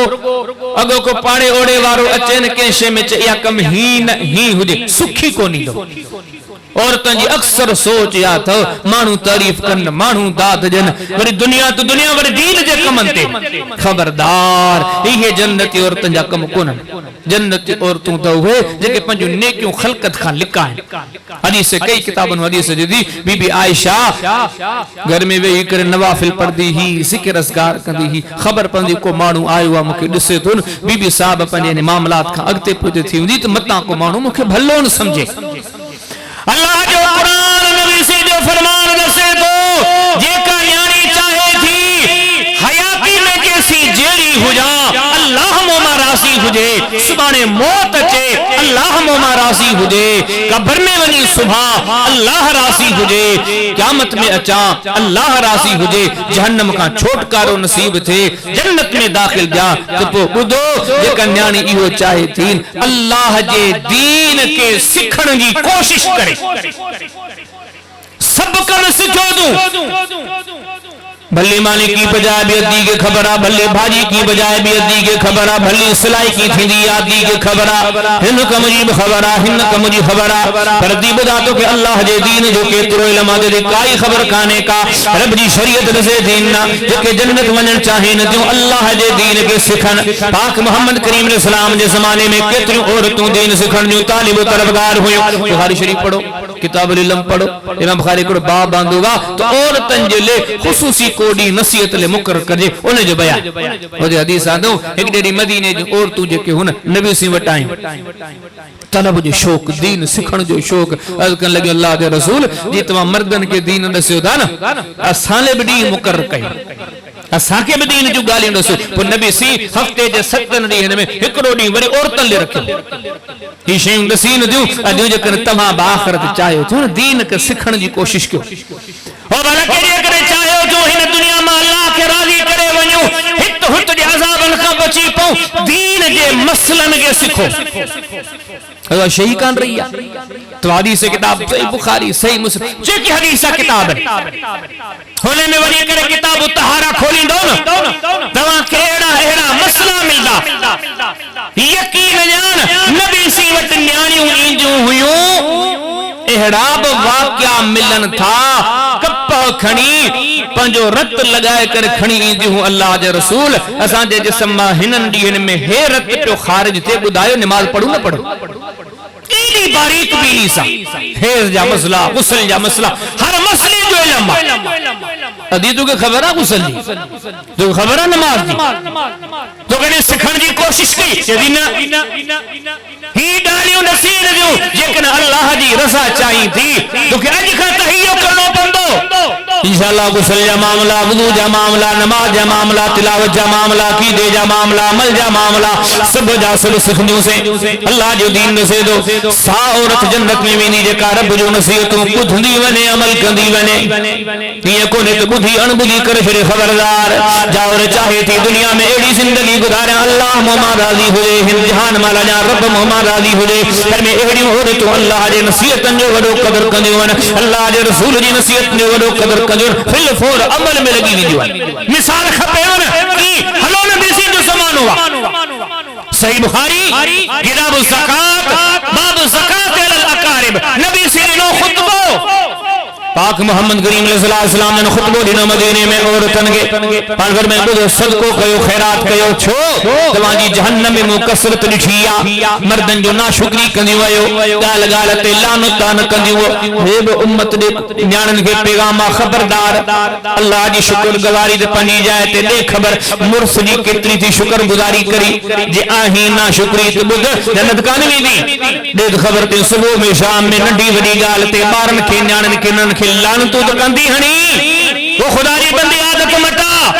اگو کو پاڑے اوڑے وارو اچین کیشے میں یا کم ہی ہو جے سکھی کو نہیں دو عورتن جی اکثر سوچ یا تھا مانو تعریف کرن مانو داد جن وری دنیا تو دنیا وری دین جے کمنتے خبردار یہ جنتی عورتن جا کم کونن جنتی عورتوں تو ہوئے جے پنجو نیکیوں خلقت خان لکھا ہے حدیث سے کئی کتابن حدیث جدی بی بی عائشہ گھر میں وہی کر نوافل پڑھ دی ہی ذکر اذکار کندی ہی خبر پندی کو مانو آئیو آ مکہ ڈسے تون بی بی صاحب پنجے معاملات کھا اگتے پوتے تھی ہوندی تو متاں کو مانو مکہ بھلون سمجھے اللہ جو قرآن نبی سے جو فرمان دسے تو جے کا یعنی چاہے تھی حیاتی میں جیسی جیری ہو جا اللہ موما راسی ہو جے سبحان موت چے اللہ موما راسی ہو جے قبر میں ونی صبح اللہ راسی ہو جے قیامت میں اچا اللہ راسی ہو جے جہنم کا چھوٹکارو نصیب تھے جنت میں داخل جا تو پو بدو جے کا یعنی ایہو چاہے تھی اللہ جے دین کے سکھن کی کوشش کرے سب کر سکھو دوں بھلی مانی کی بجائے بھی ادھی کے خبرہ بھلی بھاجی کی بجائے بھی ادھی کے خبرہ بھلی سلائی کی تھی دی آدھی کے خبرہ ہن کا مجیب خبرہ ہن کا مجیب خبرہ پر دی بدا تو کہ اللہ جے دین جو کہ ترو علماء دے کائی خبر کانے کا رب جی شریعت دسے دیننا جو کہ جنت ونن چاہے نہ جو اللہ جے دین کے سکھن پاک محمد کریم علیہ السلام جے زمانے میں کتنی عورتوں دین سکھن جو طالب و طلبگار ہوئے بخاری شریف پڑھو کتاب العلم پڑھو امام بخاری کو باب باندھو گا تو عورتن جو لے خصوصی کوڑی نصیحت لے مقرر کرے انہیں جو بیان وہ جو حدیث آدھو ایک دیری مدینے جو عورتوں جو کہ ہن نبی سے وٹائیں طلب جو شوق دین سکھن جو شوق اذکن لگے اللہ دے رسول جی تمام مردن کے دین نسیو دا نا اسانے بھی مقرر کہیں اساں کے دین جو گالی رسول پر نبی سی ہفتے جے 7 ڈینہن میں ہکڑو ڈی وڑے عورتن لے رکھو ہی شین دسین دیو ادیو جے کر تمام باخرت چاہیو تو دین کے سکھن جی کوشش کیو اور بھلا کے کرے چاہیو جو ہن دنیا میں اللہ کے راضی کرے ونیو ہت ہت دے عذاب کا بچی پاؤ دین جے مسلن کے سکھو اگر شہی کان رہی ہے تو حدیث کتاب صحیح بخاری صحیح مسلم چیکی حدیثہ کتاب ہے ہونے میں وری کرے کتاب طہارہ کھولی دو نا دوا کیڑا ایڑا مسئلہ ملدا یقین جان نبی سی وٹ نیانیوں انجوں ہویوں احراب واقعہ ملن تھا کپا کھنی پنجو رت لگائے کر کھنی انجوں اللہ جے رسول اسان جے جسم ماں ہنن ڈیہن میں ہے رت پہ خارج تھے بدایو نماز پڑھو نہ پڑھو ایلی باریک بینی سا حیض جا مسئلہ غسل جا مسئلہ ہر مسئلے جو علم ادیتو کے خبرہ غسل دی تو خبرہ نماز دی تو کہنے سکھن جی کوشش کی ہی ڈالیوں نصیر دیوں لیکن اللہ جی رضا چاہی تھی تو کہ اج کھا تحییو کرنو پندو انشاءاللہ غسل جا معاملہ وضو جا معاملہ نماز جا معاملہ تلاوت جا معاملہ قیدے جا معاملہ عمل جا معاملہ سب جا سلو سکھنیوں سے اللہ جو دین نسے دو سا عورت جنت میں وینی جے کا رب جو نصیحتوں بدھندی ونے عمل کندی ونے یہ کونے تو بدھی انبدھی کر پھر خبردار جاور چاہے تھی دنیا میں ایڑی زندگی گزارے اللہ موما راضی ہوئے ہن جہان مالا جا رب موما راضی ہوئے پھر میں ایڑی ہوئے تو اللہ جے نصیحتن جو وڈو قدر کندی ون اللہ جے رسول جی نصیحت جو وڈو قدر کندی پھر فور عمل میں لگی ویندی مثال کھپے ون کی ہلو نبی سی جو زمان ہوا صحیح بخاری کتاب الزکات باب الزکات الاقارب نبی سے نو خطبہ پاک محمد کریم علیہ السلام نے خطبہ دینا مدینے میں عورتن کے پانگر میں بدو صدقو کہو خیرات کہو چھو دوان جی جہنم میں مکسرت لٹھیا مردن جو ناشکری کندی ویو گال گالت لانتان کندی وہ ہیب امت دے نیانن کے پیغامہ خبردار اللہ جی شکر گزاری دے پنی جائے تے دے خبر مرسلی کتنی تھی شکر گزاری کری جی آہی ناشکری تے بدھ جنت کانوی دی دے خبر تے صبح میں شام میں نڈی وڈی گالتے بارن کے نیانن کے نن کے لانتو تو کندی ہنی وہ خدا جی بندی عادت مٹا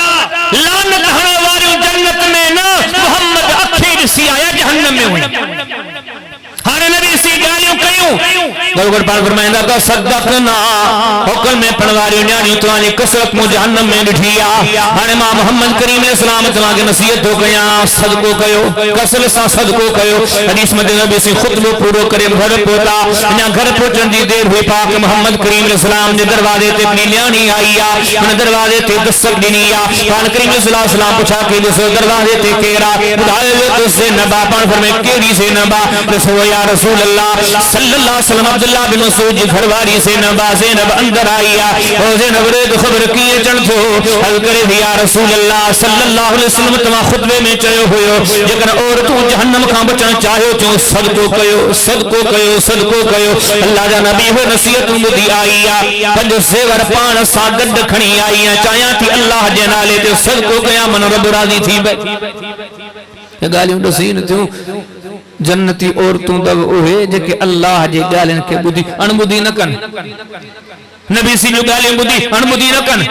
لانت ہنے واری جنت میں نا محمد اکھیر سی آیا جہنم میں ہوئی ہر نبی سی گالیوں کیوں گلگر پاک فرمائندہ کا صدقنا حکل میں پڑھواری نیانی اتوانی کسرت مو جہنم میں لٹھیا ہر ماں محمد کریم اسلام تمہاں کے نصیحت ہو گیا صدقو کہو کسل سا صدقو کہو حدیث مدد نبی سی خطبو پورو کرے گھر پوتا یہاں گھر پوچھن دی دیر ہوئی پاک محمد کریم اسلام نے دروازے تے اپنی نیانی آئی انہیں دروازے تے دستک دینی پان کریم اسلام پوچھا کہ جسے دروازے تے کیرا بدھائے ہوئے تو سے نبا پان فرمے کیری سے نبا رسو یا رسول اللہ صلی اللہ علیہ وسلم عبداللہ بن مسعود جی گھرواری سے نبا زینب اندر آئی اور زینب رید خبر کیے چڑھ تھو حل کرے دیا رسول اللہ صلی اللہ علیہ وسلم تمہاں خطبے میں چاہو ہوئے جکن اور تو جہنم کھاں بچن چاہو چون صدقو کہو صدقو کہو صدقو کہو اللہ جا نبی ہوئے نصیحت مدی آئی پنج زیور پان ساگد کھنی آئی چاہیاں تھی اللہ جنالے تے صدقو کہیا من رب راضی تھی یہ گالیوں نسین تھوں جنتی عورتوں دگ اوہے جکے اللہ جے گالن کے بدی انبودی نکن نبی سی جو گالیوں بدی انبودی نکن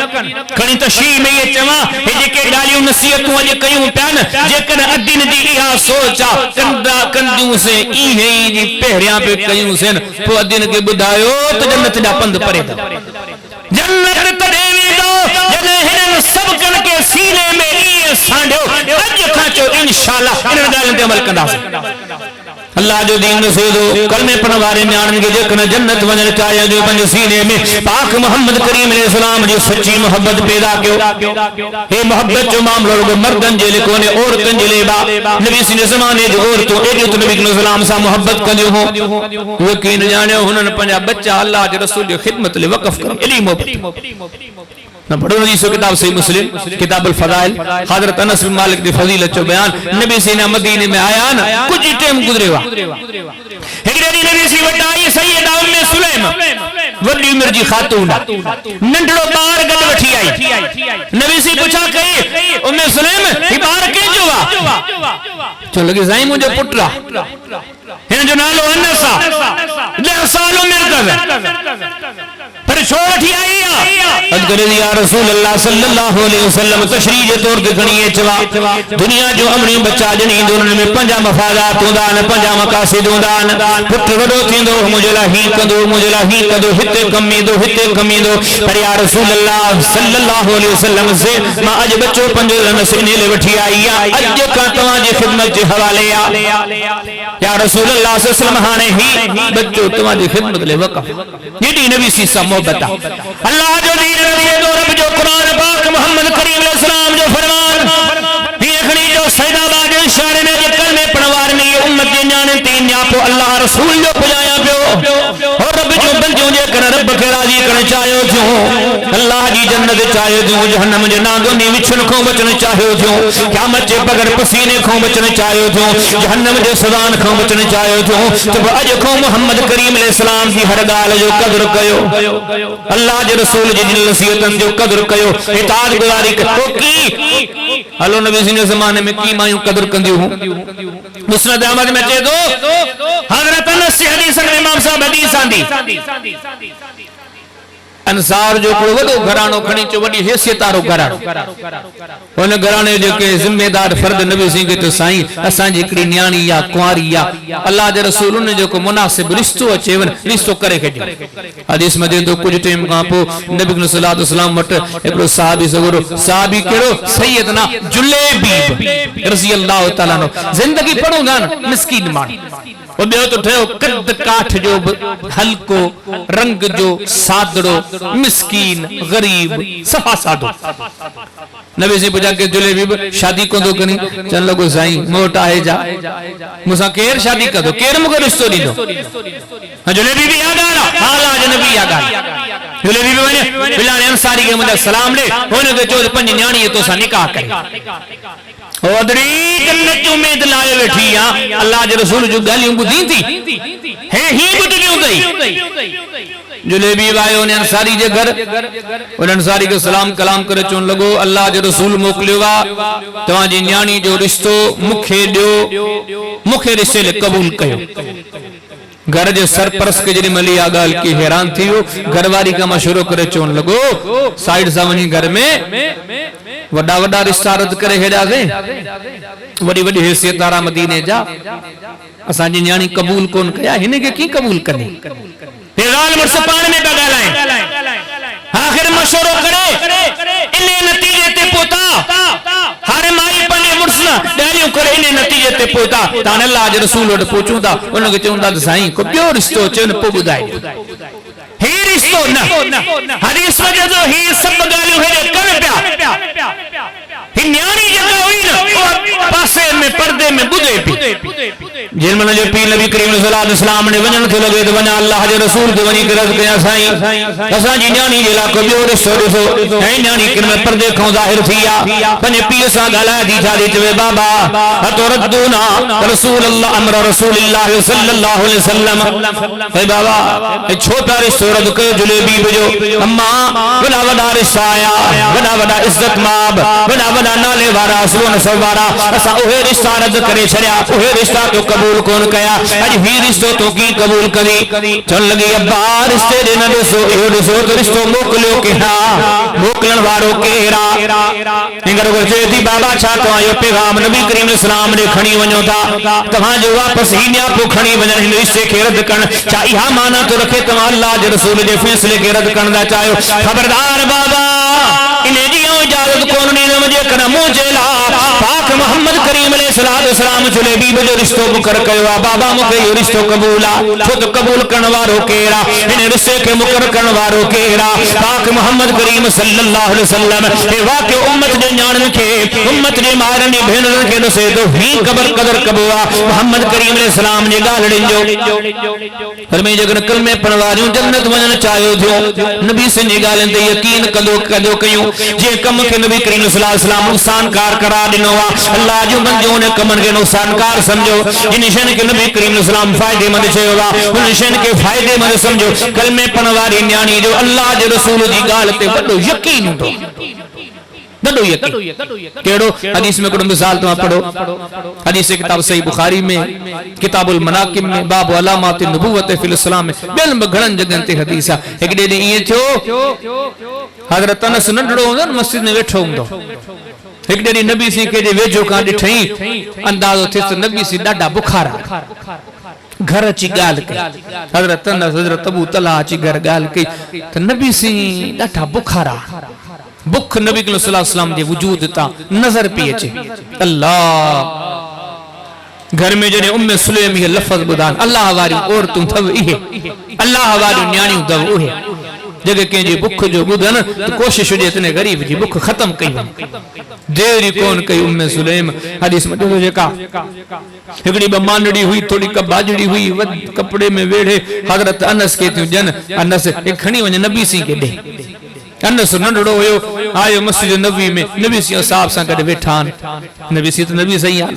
کھنی تشریح میں یہ چواں ہے جکے گالیوں نصیحتوں اجے کیوں پیان جکن الدین دی ایہا سوچا کندہ کندیوں سے ایہی جی پہریاں پہ کیوں سے تو الدین کے بدایو تو جنت دا پند پرے دا جنت تڑیوی دو جنہیں ہنن سب کن کے سینے میں ایہ سانڈو اج کھانچو انشاءاللہ انہوں گالن دے عمل کندہ سے اللہ جو دین رسولو کلمے پنوارے نیانن کے جکن جنت ونجر چاہیا جو پنج سینے میں پاک محمد کریم علیہ السلام جو سچی محبت پیدا کیو اے محبت جو معاملہ لوگ مردن جلے کونے عورتن جلے با نبی سی نے زمانے جو عورتوں ایک تو نبی علیہ السلام سا محبت کندیو ہوں یقین جانے ہنن پنجا بچہ اللہ جو رسول خدمت لے وقف کرو علی محبت نہ پڑھو حدیث و کتاب صحیح مسلم کتاب الفضائل حضرت انس بن مالک دی فضیلت جو بیان نبی سے مدینے میں آیا نا کچھ ٹائم گزرے ہوا ہجرتی نبی سی وٹائی سیدہ ام سلیم وڈی عمر جی خاتون ننڈڑو بار گل وٹھی آئی نبی سی پوچھا کہ ام سلیم ہی بار کے جو وا چو لگے زائیں مجھے پٹرا ہن جو نالو انسا 10 سالوں مرکز پر چھوٹی آئی حد کرے دیا رسول اللہ صلی اللہ علیہ وسلم تشریح جے طور کے گھنیے چوا دنیا جو امنی بچہ جنہی دونوں میں پنجا مفادات ہوندان پنجا مقاصد ہوندان پتر وڈو تھی دو مجھلا ہی کدو ہتے کمی دو پر یا رسول اللہ صلی اللہ علیہ وسلم سے ماں اج بچو پنجو رنسینے لے بٹھی آئی اج کا تمہاں خدمت جے حوالے یا رسول اللہ صلی اللہ علیہ وسلم ہانے ہی بچو تمہاں خدمت لے وقف یہ نبی سی سا محبت اللہ جو دین رضی دو رب جو قرآن پاک محمد کریم علیہ السلام جو فرمان یہ اخنی جو سیدہ باجن شہر میں جو کلمے پڑوار میں یہ امت جنیانے تین نیاپو اللہ رسول جو پجایا پیو اور رب جو بندیوں جے کر رب کے راضی کر چاہیو جو اللہ جی جنت چاہیو جو جہنم جو ناگو نی وچھن کھوں بچن چاہیو جو قیامت جے بغیر پسینے کھوں بچن چاہیو جو جہنم جے سزان کھوں بچن چاہیو جو تب اج کھوں محمد کریم علیہ السلام کی ہر گال جو قدر کیو اللہ جے رسول جی جن نصیحتن جو قدر کیو اطاعت گزاری کو کی ہلو نبی سی نے زمانے میں کی مایوں قدر کندیو ہوں مسند احمد میں چے دو حضرت انس سے حدیث امام صاحب حدیث آندی انصار جو کوئی وڈو گھرانو کھنی چو وڈی حیثیت آرو گھرانو ان گھرانے جو کہ ذمہ دار فرد نبی سنگھ کے تو سائیں اسان جی کڑی نیانی یا کواری یا اللہ دے رسول نے جو کو مناسب رشتو اچھےون رشتو کرے کھجو حدیث میں دے دو کچھ ٹیم کہاں پو نبی صلی اللہ علیہ وسلم مٹ ایک صحابی سگرو صحابی کرو سیدنا جلیبیب رضی اللہ تعالیٰ نو زندگی پڑھو گا مسکین مان وہ بیو تو تھے قد کاٹھ جو ہلکو رنگ جو سادڑو مسکین غریب صفا سادو نبی سے پوچھا کہ جلیبیب شادی کو دو کنی چن لگو سائیں موٹا ہے جا مسا کیر شادی کا دو کیر مگر رشتو نہیں دو جلیبیب یاد آ رہا حالا جنبی یاد آ رہا جلیبی بھی بنے بلال انصاری کے مجھے سلام لے ہونے کے چود پنج نیانی یہ تو سا نکاح کرے ادری کنچ امید لائے بیٹھی اللہ جے رسول جو گالیوں کو دین تھی ہے ہی کو تو کیوں گئی جلیبی بھائی انہیں انصاری جے گھر انہیں انصاری کے سلام کلام کرے چون لگو اللہ جے رسول موکلیو گا تو جی نیانی جو رشتو مکھے دیو مکھے رشتے لے قبول کہو گھر جے سرپرست کے جنی ملی آگال کی حیران تھی ہو گھرواری کا مشورہ کرے چون لگو سائیڈ سامنی گھر میں وڈا وڈا رشتہ رد کرے ہیڈا دیں وڈی وڈی حیثیت دارا مدینے جا اساں جی نیانی قبول کون کیا ہنے کے کی قبول کرنے پیغال مرسا پانے میں بگا لائیں آخر مشورہ کرے انہیں نتیجے تے پوتا ہر مائی پنے مرسنا ڈیلیوں کرے انہیں نتیجے تے پوتا تانے اللہ آج رسول وڈ پوچھوں دا انہوں کے چون دا دسائیں کو پیو رشتو چون پو بدائے ہی رشتو نہ حدیث وجہ جو ہی سب گالیوں ہے کر پیا ہی نیانی جگہ ہوئی نا پاسے میں پردے میں بدے پی جن میں جو پی نبی کریم صلی اللہ علیہ وسلم نے ونجن تھے لگے تو بنا اللہ جے رسول کے ونی کرد کیا سائیں اساں جی نیانی جلا کو بیو رسو ہے نیانی کن میں پردے کھوں ظاہر تھیا پنے پی اساں گالا دی تھا دی چوے بابا اتردونا رسول اللہ امر رسول اللہ صلی اللہ علیہ وسلم اے بابا چھوٹا رشتہ رد کے جلیبی بجو اما بڑا بڑا رشتہ آیا بڑا بڑا عزت ماب بڑا بڑا نالے وارا سون سوارا اساں اوہے رشتہ رد کرے چھڑیا اوہے رشتہ تو قبول کون کیا اج ہی رشتہ تو کی قبول کری چل لگی ابا رشتے دے نہ دسو اے دسو تو رشتہ موکلیو کہ ہاں موکلن وارو کیرا انگر کو جے بابا چھا تو آیو پیغام نبی کریم اسلام نے کھڑی ونجو تھا تہاں جو واپس ہی نیا پو کھڑی ونجن ہن رشتے کے رد کرن چا اہا مانا تو رکھے تمام اللہ دے رسول دے فیصلے کے رد کرن دا چاہو خبردار بابا انہیں دیوں اجازت کون نہیں مجھے کرنا موجلا پاک محمد کریم علیہ السلام جلیبی بجو رشتو مکر کہوا بابا مکہ یہ رشتو قبولا خود قبول کرنوارو کیرا انہیں رشتے کے مکر کرنوارو کیرا پاک محمد کریم صلی اللہ علیہ وسلم اے واقع امت دے جانن کے امت دے مارنی بھینن کے نسے دو ہی قبر قدر قبوا محمد کریم علیہ السلام نے گالڑن جو فرمائی جگر کلمے پڑھواریوں جنت ونجن چاہیو جو نبی سے نگالن دے یقین کدو کیوں جے کم کے نبی کریم صلی اللہ علیہ وسلم نقصان کار کرا دنوا اللہ جو منجو نے کمن کے نقصان کار سمجھو انشن کے نبی کریم صلی اللہ علیہ وسلم فائدے مند چھے ہوگا انشن کے فائدے مند سمجھو کلمے پنواری نیانی جو اللہ جو رسول جی گالتے بڑو یقین دو بڑو یقین کیڑو حدیث میں کڑو مثال تمہیں پڑھو حدیث کتاب صحیح بخاری میں کتاب المناقب میں باب علامات نبوت فی الاسلام میں بیلم گھڑن جگن تے حدیثہ ایک دے دیں یہ چھو حضرت انس ننڈڑو ہوندہ مسجد میں بیٹھو ہوندہ ایک دے نبی سی کے دے ویجو کان دے ٹھئیں اندازو تھے تو نبی سی ڈاڈا بکھارا گھر اچھی گال کی حضرت انس حضرت ابو طلحہ اچھی گھر گال کی تو نبی سی ڈاڈا بکھارا بک نبی صلی اللہ علیہ وسلم دے وجود تا نظر پیچے اللہ گھر میں جنہیں ام سلیم یہ لفظ بدان اللہ واری اور تم تھو یہ اللہ واری نیانی دو اوہ جگہ کہیں جی بک جو بدن تو کوشش ہو جائے اتنے غریب جی بک ختم کئی ہوں دیری کون کئی ام سلیم حدیث میں جو جے کا ہکڑی بمانڈی ہوئی تھوڑی کباجڑی ہوئی ود کپڑے میں ویڑے حضرت انس کہتے ہیں جن انس ایک کھنی ونجا نبی سی کے دے انس ننڈڑو ہوئے آئے مسجد نبی میں نبی سی صاحب سان کڑے بیٹھان نبی سی تو نبی سیان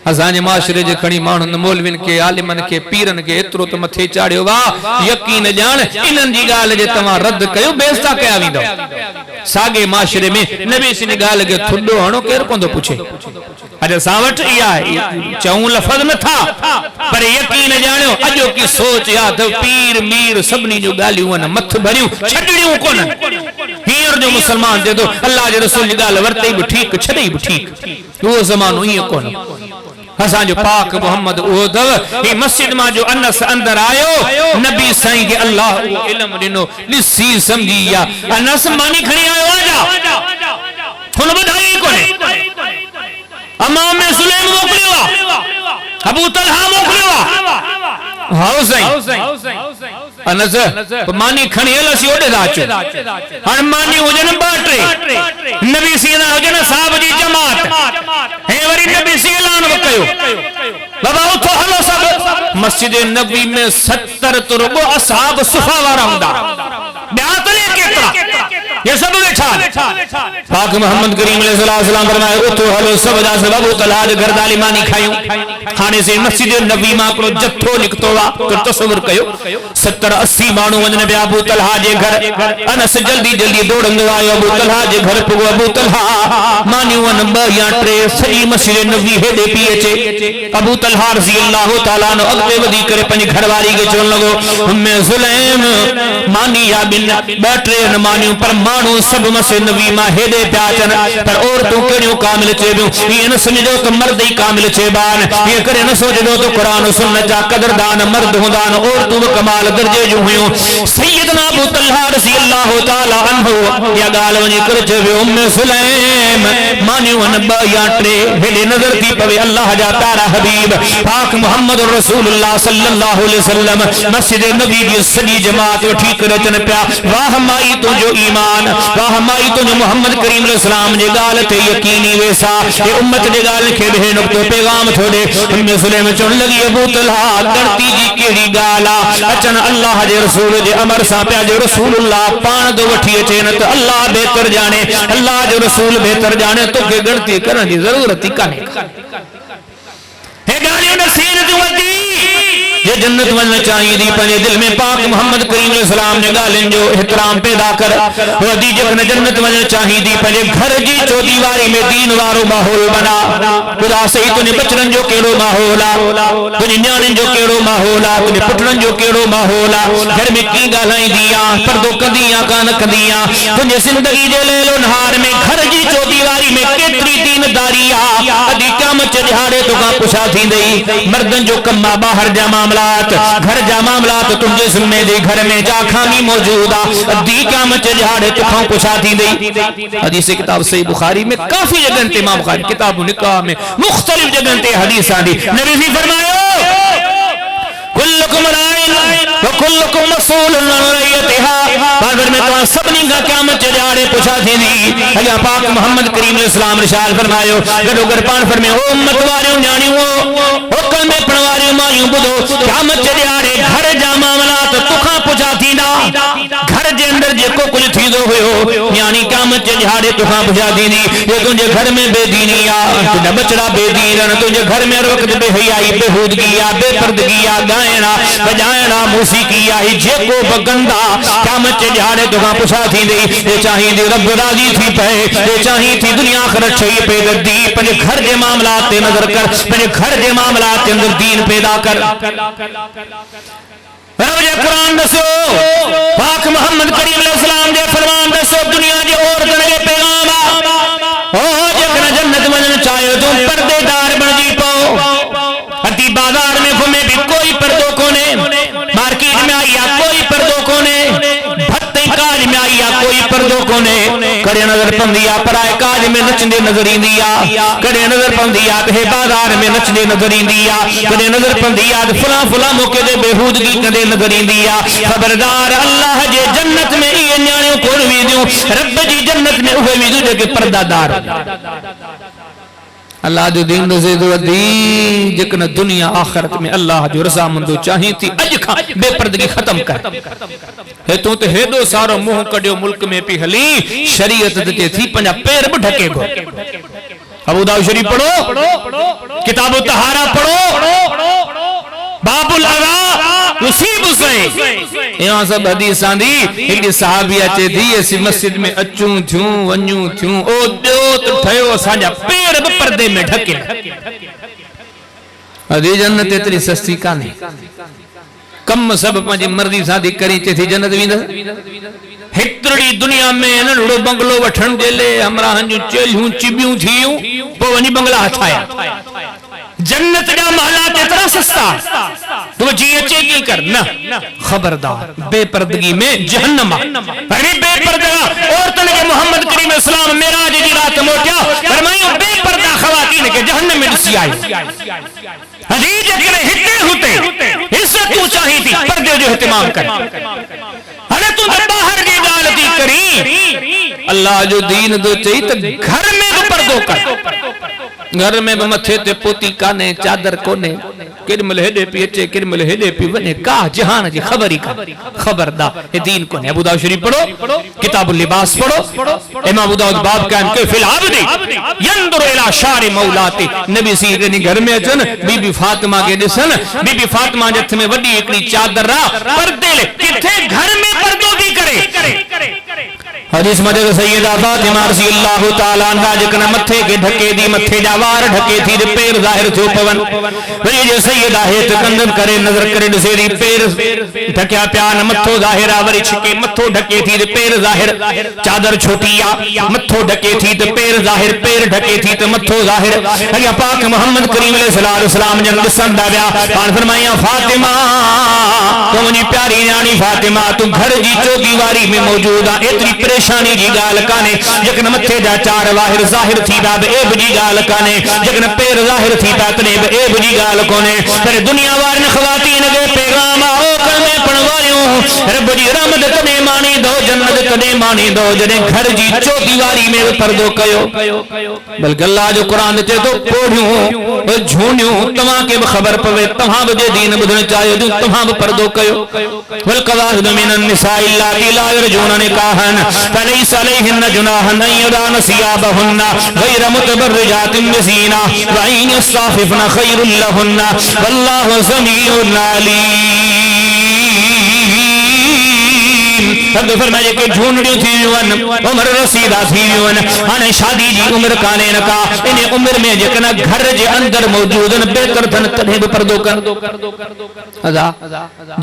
ازانے معاشرے جے کھڑی مانن مولوین کے عالمن کے پیرن کے اترو تو متھے چاڑیو وا یقین جان انن جی گال جے تما رد کیو بیستا کیا ویندو ساگے معاشرے میں نبی سی نے گال کے تھڈو ہنو کیر کوندو پوچھے اجے ساوٹ یا چاؤں لفظ نہ تھا پر یقین جانو اجو کی سوچ یاد پیر میر سبنی جو گالیوں نہ مت بھریوں چھڈڑیوں کون ہیر جو مسلمان دے دو اللہ دے رسول جی گال ورتے بھی ٹھیک چھڑے بھی ٹھیک وہ زمانو ہی کون حسان جو پاک محمد اوہدو یہ مسجد ماں جو انس اندر آئیو نبی سائیں کہ اللہ علم دنو لسی سمجھیا انس مانی کھڑی آئیو آجا کھنو بدھائی کونے امام سلیم موکلیوا ابو طلحہ موکلیوا ہاؤ سائیں انس مانی کھڑی ہے لسی اوڑے داچو ہر مانی ہو جن باٹرے نبی سیدہ ہو جن صاحب جی جماعت ہے وری نبی سیلان وکیو بابا اتھو حلو سب مسجد نبی میں 70 تربو اصحاب صفا وارا ہوں بیاتلے کترا یہ سب بیٹھا پاک محمد کریم علیہ السلام فرمائے اتو حلو سب جا سب ابو طلحہ جو گھر دالی مانی کھائیوں کھانے سے مسجد نبی ماں کو جتھو نکتو وا تو تصور کیو 70-80 مانو ونجن بے ابو طلحہ جے گھر انس جلدی دوڑندو آئے ابو طلحہ جے گھر پگو ابو طلحہ مانیو ون یا ٹرے سجی مسجد نبی ہیڈے پیے چے ابو طلحہ رضی اللہ تعالیٰ نو اگلے ودی کرے پنج گھر والی کے چون لگو ہمیں ظلم مانی یا بن بیٹرے نمانیوں پر مانو سب مسجد نبی ماں ہیڈے پیاچن پر عورتوں کریوں کامل چے بیوں یہ نہ سمجھو تو مرد ہی کامل چے بان یہ کرے نہ سوچو تو قرآن و سنت جا قدردان مرد ہندان عورتوں کمال درجے جو ہوئیوں سیدنا ابو طلحہ رضی اللہ تعالیٰ عنہ یا گال ونی کر چے بیوں ام سلیم مانیو انبا یا ٹرے ہیڈے نظر تھی پوے اللہ جا تارا حبیب پاک محمد رسول اللہ صلی اللہ علیہ وسلم مسجد نبی کی سجی جماعت و ٹھیک رچن پیا واہ مائی تو جو ایمان واہ مائی تو جو محمد کریم علیہ السلام جے گال تے یقینی ویسا یہ امت جے گال کے بہے نکتو پیغام تھوڑے ام سلیم چون لگی ابو طلحہ کرتی جی کیڑی گالا اچن اللہ جے رسول جے امر سا پیا جو رسول اللہ پان دو وٹھیے چینت اللہ بہتر جانے اللہ جو رسول بہتر جانے تو کہ گڑتی کرن دی ضرورت ہی کانے ہے گالیوں نے سین جو ودی یہ جنت وننا چاہیے دی پنے دل میں پاک محمد کریم علیہ السلام نے گالن جو احترام پیدا کر ودی جکن جنت وننا چاہیے دی پنے گھر جی چو دیواری میں دین وارو ماحول بنا خدا صحیح تو نے بچرن جو کیڑو ماحولا تو نے نیانن جو کیڑو ماحولا تو نے پٹرن جو کیڑو ماحولا گھر میں کی گالائیں دیا پردو کندیاں کان کندیاں تو نے زندگی جے لیل و نہار میں گھر جی چو دیواری میں کتری دین داری ادھی قیامت جہاڑے تو کا پوچھا تھی دئی مردن جو کما باہر جا معاملات گھر جا معاملات تم جے ذمے دے گھر میں جا خامی موجودا ادھی قیامت جہاڑے تو کھاں پوچھا تھی دئی حدیث کتاب صحیح بخاری میں کافی جگہ تے امام بخاری کتاب نکاح میں مختلف جگہ تے حدیث آندی نبی نے فرمایا کلکم رائن وکلکم مسئول عن رعیتها بازر میں تو سبنی کا قیامت جہاڑے پوچھا تھی دی اللہ پاک محمد کریم علیہ السلام رشاد فرمایا گڑو گرپان فرمایا او امت واریوں جانیوں حکم میں پڑھواریوں مایوں بدو قیامت جہاڑے گھر جا معاملات تکھاں پوچھا تھی نا گھر جے اندر جے کو کچھ تھی دو ہوئے یعنی قیامت جہاڑے تکھاں پوچھا تھی دی یہ تجھے گھر میں بے دینی تجھے بچڑا بے دین تجھے گھر میں ہر وقت بے حیائی بے ہودگی بے پردگی گائنا بجائنا موسیقی ہی جے کو بگندہ قیامت جہاڑے تکھاں پوچھا تھی دی یہ چاہی دی رب راضی تھی پہ یہ چاہی تھی دنیا آخرت چھئی پہ دی پنجے گھر جے معاملات تے نظر کر پنجے گھر جے معاملات تے اندر دین پیدا کر رب جے قرآن دسو پاک محمد کریم علیہ السلام جے فرمان دسو دنیا جے اور دنگے پیغام جکن جنت منن چاہے تم پردے دار بن جی پاؤ ہتی بازار میں گھومے بھی کوئی پردوں کونے مارکیٹ میں آئی کوئی پردوں کونے بھتے کاج میں آئی کوئی پردوں کونے کڑے نظر پندیا پرائے کاج میں نچندے نظر اندیا کڑے نظر پندیا کہ بازار میں نچندے نظر اندیا کڑے نظر پندیا فلاں موقع دے بےہودگی کدے نظر اندیا خبردار اللہ جے جنت میں یہ نیانیوں کون ویدیوں رب جی جنت میں ہوئے ویدیوں جے کہ پردہ دار اللہ جو دین رضی دو دی جکن دنیا آخرت میں اللہ جو رضا مندو چاہی تھی اج کھا بے پردگی ختم کر ہے تو تے دو سارو موہ کڑیو ملک میں پی حلی شریعت دتے تھی پنجا پیر بڑھکے گو ابو داؤد شریف پڑھو کتاب الطہارہ پڑھو باب العراء نصیب حسین یہاں سب حدیث آندی ایک صحابی اچے تھی ایسی مسجد میں اچوں تھوں ونیوں تھوں او دیوت تھیو سانجا پیر پردے میں ڈھکے حدیث جنت اتری سستی کانے کم سب پانچے مرضی سادھی کری چے تھی جنت ویندہ ہترڑی دنیا میں نڑو بنگلو وٹھن جلے ہمراہن جو چیلیوں چبیوں تھیوں وہ ونی بنگلہ ہتھایا جنت جا محلات اتنا سستا تو جی اچے کی کرنا خبردار بے پردگی میں جہنم بے پردگا اور تنگے محمد کریم اسلام میراج جی رات موٹیا فرمائیوں بے پردہ خواتین کے جہنم میں نسی آئی حدیث اکرے ہتے ہوتے عزت تو چاہی تھی پردے جو اہتمام کر ہنے تو باہر کی غالطی کری اللہ جو دین دو چاہی تو گھر میں بھی پردوں کر گھر میں بھی متھے تے پوتی کانے چادر کونے کدمل ہدے پی اچے کدمل ہدے پی ونے کا جہان جی خبر ہی کا خبر دا یہ دین کو نہیں. ابو داؤد شریف پڑھو, کتاب اللباس پڑھو, امام ابو داؤد باب قائم کہ فی العبد یندر الی شعر مولاتی. نبی سید نے گھر میں اچن بی بی فاطمہ کے دسن, بی بی فاطمہ جت میں وڈی ایکڑی چادر را پردے لے کتھے گھر میں پردوں کی کرے. حدیث مجد سیدہ فاطمہ رضی اللہ تعالیٰ عنہ جکن متھے کے ڈھکے دی, متھے جاوار ڈھکے تھی, پیر ظاہر تھو پون. ولی جو سیدہ ہے تکندم کرے نظر کرے دسے دی پیر ڈھکیا پیان, متھو ظاہر آوری چھکے متھو ڈھکے تھی پیر ظاہر, چادر چھوٹیا متھو ڈھکے تھی پیر ظاہر, پیر ڈھکے تھی متھو ظاہر. اگیا پاک محمد کریم علیہ السلام جن دسن دا بیا پان فرمایا فاطمہ تو منی پیاری نیانی فاطمہ تو گھر جی چوکی واری میں موجود ہے, اتنی پریشانی جی گال کانے جکن متھے جا چار واہر ظاہر تھی باب ایب جی گال کانے جکن پیر ظاہر تھی پاتنے ایب جی گال کونے. پھر دنیا وارن خواتین کے پیغام آؤ کلمے پڑھوائیوں رب جی رحمت کنے مانی دو جنت کنے مانی دو جنہیں گھر جی چوکی واری میں پردو کیو. بلکہ اللہ جو قرآن چے تو پوڑھیوں جھونیوں تمہاں کے خبر پوے تمہاں بجے دین بدھنے چاہیے جو تمہاں پردو کیو. والقواعد من النساء اللاتي لا يرجون نکاحا فليس عليهن جناح ان يضعن ثيابهن غير متبرجات بزينة وإن يستعففن خير لهن والله سميع عليم. رب فرمائے کہ جھونڈیوں تھی ویون عمر رسیدہ تھی ویون آنے شادی جی عمر کانے نکا انہیں عمر میں جکنا گھر جے اندر موجودن بہتر تھن تنہیں پردو کر. ازا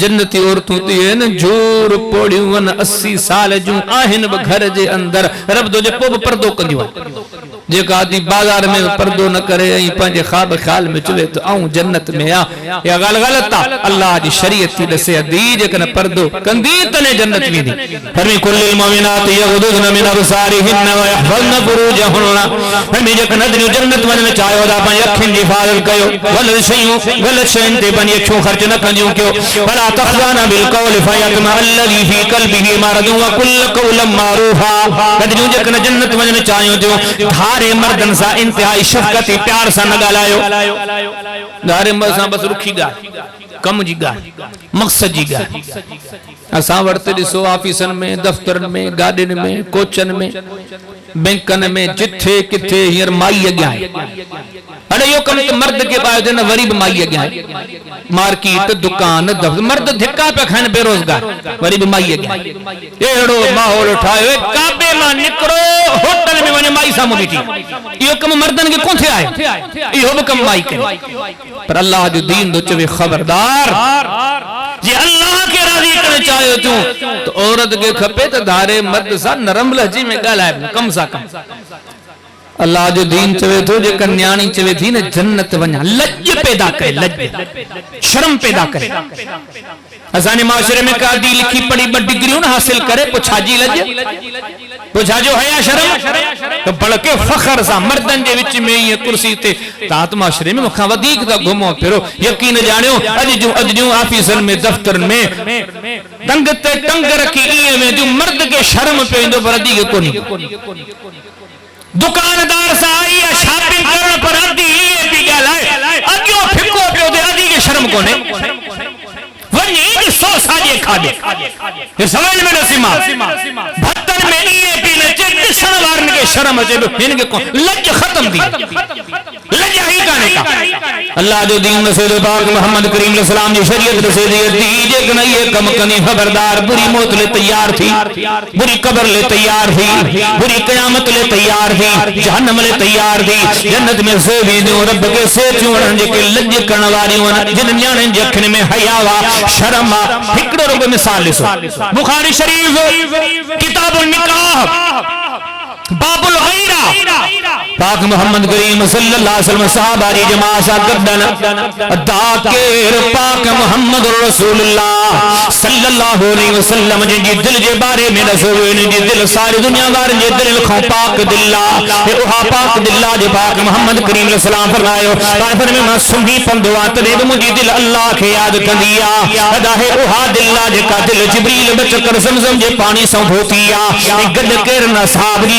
جنتی عورتوں تھی ہیں جور پوڑیون 80 سال جو آہن گھر جے اندر رب دو جے پوب پردو کر دیوان جے کا آدھی بازار میں پردو نہ کرے این پانچے خواب خیال میں چوے تو آؤں جنت میں آ یا غلطا اللہ جی شریعت تھی دسے دی جکنا پردو کندی تنے جنت میں دی. فرمی کل المومنات یغضضن من ابصارهن ويحفظن فروجهن. فرمی جکن ادنیو جنت من چاہیو دا پانی اکھن جی حفاظت کیو غلط شئین تے پانی اکھوں خرچ نہ کنجیوں کیو. فلا تخضعن بالقول فیطمع الذی فی قلبه مرض وکل قولا معروفا. ادنیو جکن جنت من چاہیو جو دھارے مردن سا انتہائی شفقت پیار سا نگالایو. دھارے مردن سا بس رکھی گا کم جی گا مقصد جی گا. اساں ورتے ڈسو آفیسن میں دفترن میں گاڑن میں کوچن میں بینکن میں جتھے کتھے ہیر مائی اگیا ہے. اڑے یو کم تو مرد کے پاس دینا وریب مائی اگیا ہے. مارکیٹ دکان دفتر مرد دھکا پہ کھائن بے روزگار وریب مائی اگیا ہے. ایڑو ماحول اٹھائے کعبے ماں نکرو ہوٹل میں ونے مائی سامو بیٹھی. یو کم مردن کے کون تھے آئے یہ کم مائی کے. پر اللہ جو دین دو چوے خبردار یہ اللہ کے راضی کرنے چاہے تو عورت کے کھپے تو دھارے مرد سا نرم لہجی میں گالائے کم سا کم. اللہ جو دین چوے تو جو کنیانی چوے تھی نا جنت ونیا لج پیدا کرے, لج شرم پیدا کرے. ازانے معاشرے میں کہا دی لکھی پڑی بڑ ڈگریوں نہ حاصل کرے پچھا جی لج پچھا جو حیا شرم تو بڑکے فخر سا مردن جے وچ میں یہ کرسی تے تات معاشرے میں مکھاں ودیک دا گھمو پھرو یقین جانیو اج جو آفیسن میں دفتر میں دنگ تے ٹنگ رکھی ایے میں جو مرد کے شرم پیندو پر ادی کے کونی. دکاندار سا آئی ہے شاپنگ کرن پر ادی ایے پی گیا لائے ادیو پھکو پیو دے ادی کے شرم کونے ونی ایک 100 ساجے کھا دے. پھر سمجھ میں نسیمہ بھتن میں ایے پی لچے کسن وارن کے شرم اچے ان کے کون لج ختم دی لج ہی کانے کا. اللہ جو دین رسول پاک محمد کریم علیہ السلام جی شریعت رسول دیجے کہ نہیں یہ کم کنی خبردار بری موت لے تیار تھی, بری قبر لے تیار تھی, بری قیامت لے تیار تھی, جہنم لے تیار تھی. جنت میں سے بھی دوں رب کے سے چونن جے کہ لج کرنواری ہونا جن نیانن جکھن میں حیاوا شرما. ہکڑو رب مثال لسو بخاری شریف کتاب النکاح باب الغیرہ پاک محمد کریم صلی اللہ علیہ وسلم صحابہ ری جماع سا گردن داکر پاک محمد رسول اللہ صلی اللہ علیہ وسلم جن جی دل جے بارے میں رسول جی دل ساری دنیا بار جی دل کھوں پاک دلہ اوہا پاک دلہ جی پاک محمد کریم علیہ السلام فرمائیو پاک فرمی میں سنی پندوات دے مجھے دل اللہ کے یاد کر دیا ادا ہے اوہا دلہ جے کا دل جبریل بچ کر زمزم جے پانی سنبھوتیا گد کرنا صحاب جی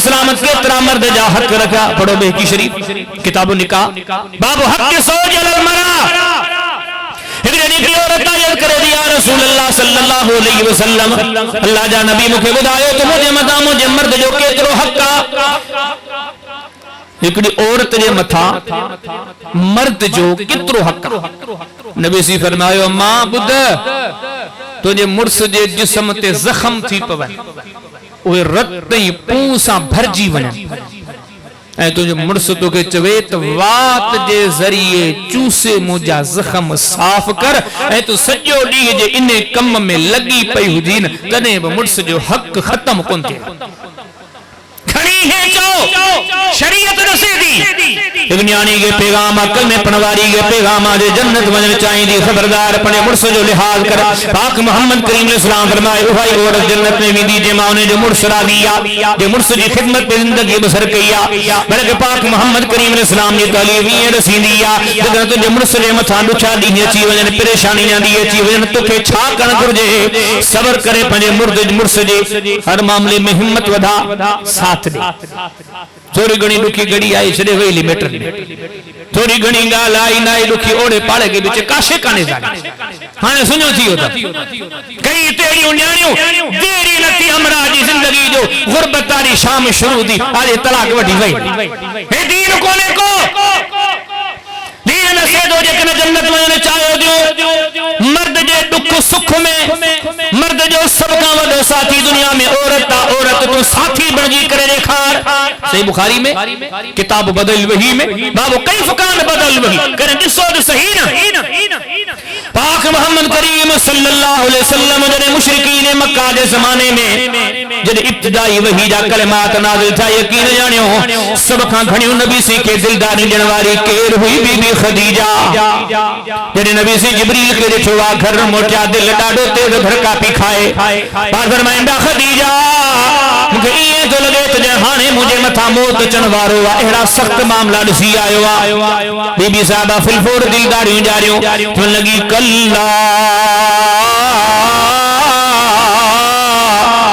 السلام کترا مرد جا حق رکھا. پڑھو بہکی شریف کتاب النکاح باب حق زوج علی المرأة. ایک جنی کی عورت آیت کرے دی یا رسول اللہ صلی اللہ علیہ وسلم اللہ جا نبی مکھے بدایو تو مجھے متا مجھے مرد جو کترو حقا. ایکڑی عورت جے متھا مرد جو کترو حقا. نبی سی فرمایو ماں بدھ تجھے مرس جے جسم تے زخم تھی پون اوے رتیں پونساں بھرجی ونن اے تجھے مرس تو کے چویت وات جے ذریعے چوسے مجھا زخم صاف کر اے تو سجو ڈیہ جے انہیں کم میں لگی پئی ہوجین تنے با مرس جو حق ختم کن کے کھڑی ہے جو شریعت نسے دی ابنیانی کے پیغام عقل میں پنواری کے پیغام آجے جنت وجن چاہیں دی خبردار پنے مرس جو لحاظ کر پاک محمد کریم علیہ السلام فرمائے اوہائی عورت جنت میں بھی دیجے ماں نے جو مرس را دیا جو مرس جی خدمت پہ زندگی بسر کیا بلکہ پاک محمد کریم علیہ السلام نے تعلیمی رسی دیا جگہ تو جو مرس جے متھا ڈچا دی ہے چی وجن پریشانی نہ دی ہے چی وجن تو کے چھا کن گرجے صبر کرے پنے مرس جے ہر معاملے میں ہمت ودا ساتھ دے. تھوڑی گھنی لکھی گھڑی آئی چھڑے ہوئی لی میٹر تھوڑی گھنی گال آئی نائی لکھی اوڑے پاڑے کے بچے کاشے کانے زانے ہانے سنو تھی ہوتا کئی تیری انیانیوں دیری لتی ہمراہ جی زندگی جو غربتاری شام شروع دی آجے طلاق وڈی وئی اے دین کونے کو دین سے دو جے کنے جنت میں چاہو دیو مرد جے دکھ سکھ میں مرد جو سب کا وڈو ساتھی دنیا میں عورت تو ساتھی بڑھجی کرے دیکھار. صحیح بخاری میں کتاب بدل وحی میں بابو کئی فکان بدل وحی کریں جسو دے صحیح نا پاک محمد کریم صلی اللہ علیہ وسلم جنہیں مشرقین مکہ دے زمانے میں جنہیں ابتدائی وحی جا کلمات نازل تھا یقین جانیوں سب کھاں گھنیوں نبی سی کے دلداری جنواری کیر ہوئی بی بی خدیجہ جنہیں نبی سی جبریل کے دچھوا گھر موٹیا دل ڈاڑو تیز گھر کا پی کھائے بات فرمائندہ خدیجہ مجھے یہ تو لگے تو جہانے مجھے متھا موت چنوارو اہرا سخت معاملہ نسی آئیوا بی بی صاحبہ فلفور دلداریوں جاریوں تو لگی کلا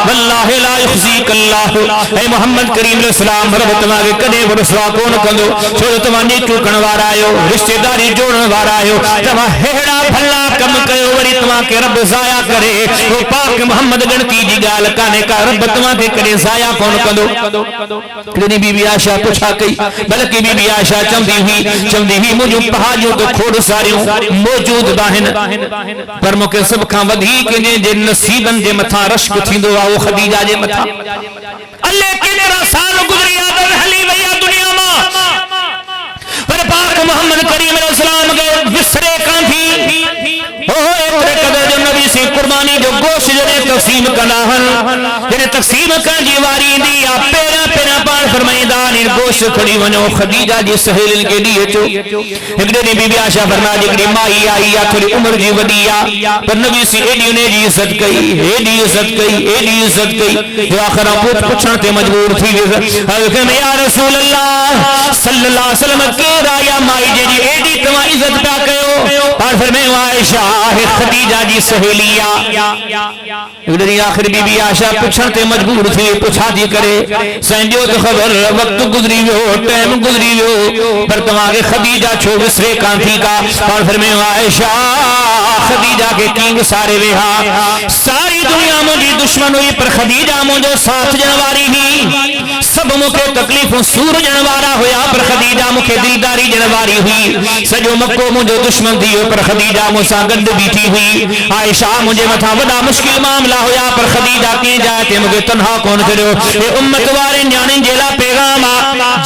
واللہ لا یخزیک اللہ اے محمد کریم علیہ السلام رب تمہارے کدے ورسوا کون کندو چھوڑ تمہانی چوکن وار آئیو رشتہ داری جوڑن وار آئیو تمہا ہیڑا بھلا کم کیو وری تمہا کے رب ضائع کرے وہ پاک محمد گنتی جی گال کانے کا رب تمہا کے کرے ضائع کون کندو. لیکن بی بی عائشہ پوچھا کئی بلکہ بی بی عائشہ چمدی ہوئی مجھو پہاجوں تو کھوڑ ساریوں موجود باہن پر مکہ سب کھاں ودھی کے جے نصیبن جے متھا رشک تھیندو آو خدیجہ جے متھا اللہ کترا سال گزری آدر حلی ویا دنیا ماں پر پاک محمد کریم علیہ السلام کے وسرے کان تھی اوہ قدر جو نبی سی قربانی جو گوشت جنہیں تقسیم کناہن جنہیں تقسیم کن جیواری دیا پیرا پیرا پان فرمائیدان ان گوشت کھڑی ونو خدیجہ جی سہیل کے لیے چو ایک دنی بی بی عائشہ فرما جگری مائی آئی یا تھوڑی عمر جی ودیا پر نبی سی ایڈیو نے جی عزت کئی ایڈی عزت کئی جو آخرہ پوچھن تے مجبور تھی حضرت یا رسول اللہ صلی اللہ علیہ وسلم کے رایا مائی جی ایڈی تمہا عزت پیا کہو اور فرمائے عائشہ خدیجہ جی سہیلیہ ایک آخر بی بی عائشہ پوچھن تے مجبور تھی پوچھا دی کرے سنجو تو خبر وقت گزری ہو ٹائم گزری ہو پر تمہارے خدیجہ چھو وسرے کان تھی کا اور فرمائے عائشہ خدیجہ کے کنگ سارے وہاں ساری دنیا مجھے دشمن ہوئی پر خدیجہ مجھے ساتھ جنواری ہی سب مکے تکلیفوں سور جنوارا ہویا پر خدیجہ مکے دلداری جنواری ہوئی سجو مکو مجھے دشمن دیو پر خدیجہ مجھے گند بیٹھی ہوئی عائشہ مجھے متھا وڈا مشکل معاملہ ہویا پر خدیجہ کی جاتے مجھے تنہا کون کرو اے امت وارے نیانے جیلا پیغام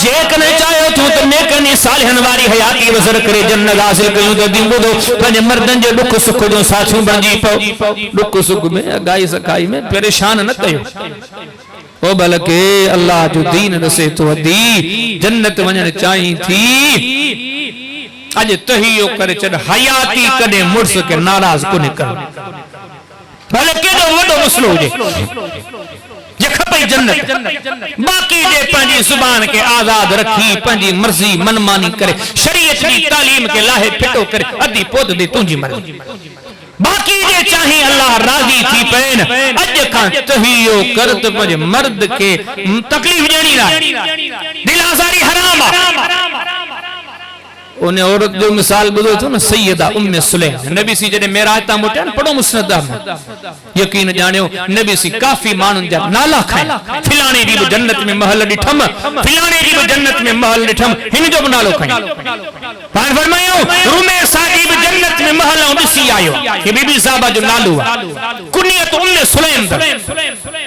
جے کنے چاہو تو نیکنی صالحن واری حیاتی وزر کرے جنت حاصل کیوں تو دن بدو پنج مردن جو دکھ سکھ جو ساتھوں بنجی پاؤ دکھ سکھ میں گائی سکائی میں پریشان نہ کہو او بلکہ اللہ جو دین رسے تو دی جنت ونجن چاہیں تھی اج تہیو کرے چڑ حیاتی کدے مرس کے ناراض کو نکل بلکہ جو وڈو مسئلہ ہو جائے یہ کھپئی جنت باقی دے پنجی زبان کے آزاد رکھی پنجی مرضی منمانی کرے شریعت کی تعلیم کے لاہے پھٹو کرے ادھی پود دے تنجی مرضی باقی جے چاہیں اللہ راضی تھی پین اج کان تہیو کرت پنج مرد کے تکلیف جیڑی رہا دل آزاری حرام انہیں عورت جو مثال بدو تھو نا سیدہ ام سلیم نبی سی جنہیں میرا آیتا موٹے نا پڑھو مسند احمد یقین جانے ہو نبی سی کافی مانن جا نالا کھائیں فلانے جیب جنت میں محل ڈٹھم فلانے جیب جنت میں محل ڈٹھم ہن جو بنالو کھائیں پان فرمائیو رومے صاحب جنت میں محل اڈسی آئیو کہ بی بی صاحبہ جو نالو کنیت ام سلیم در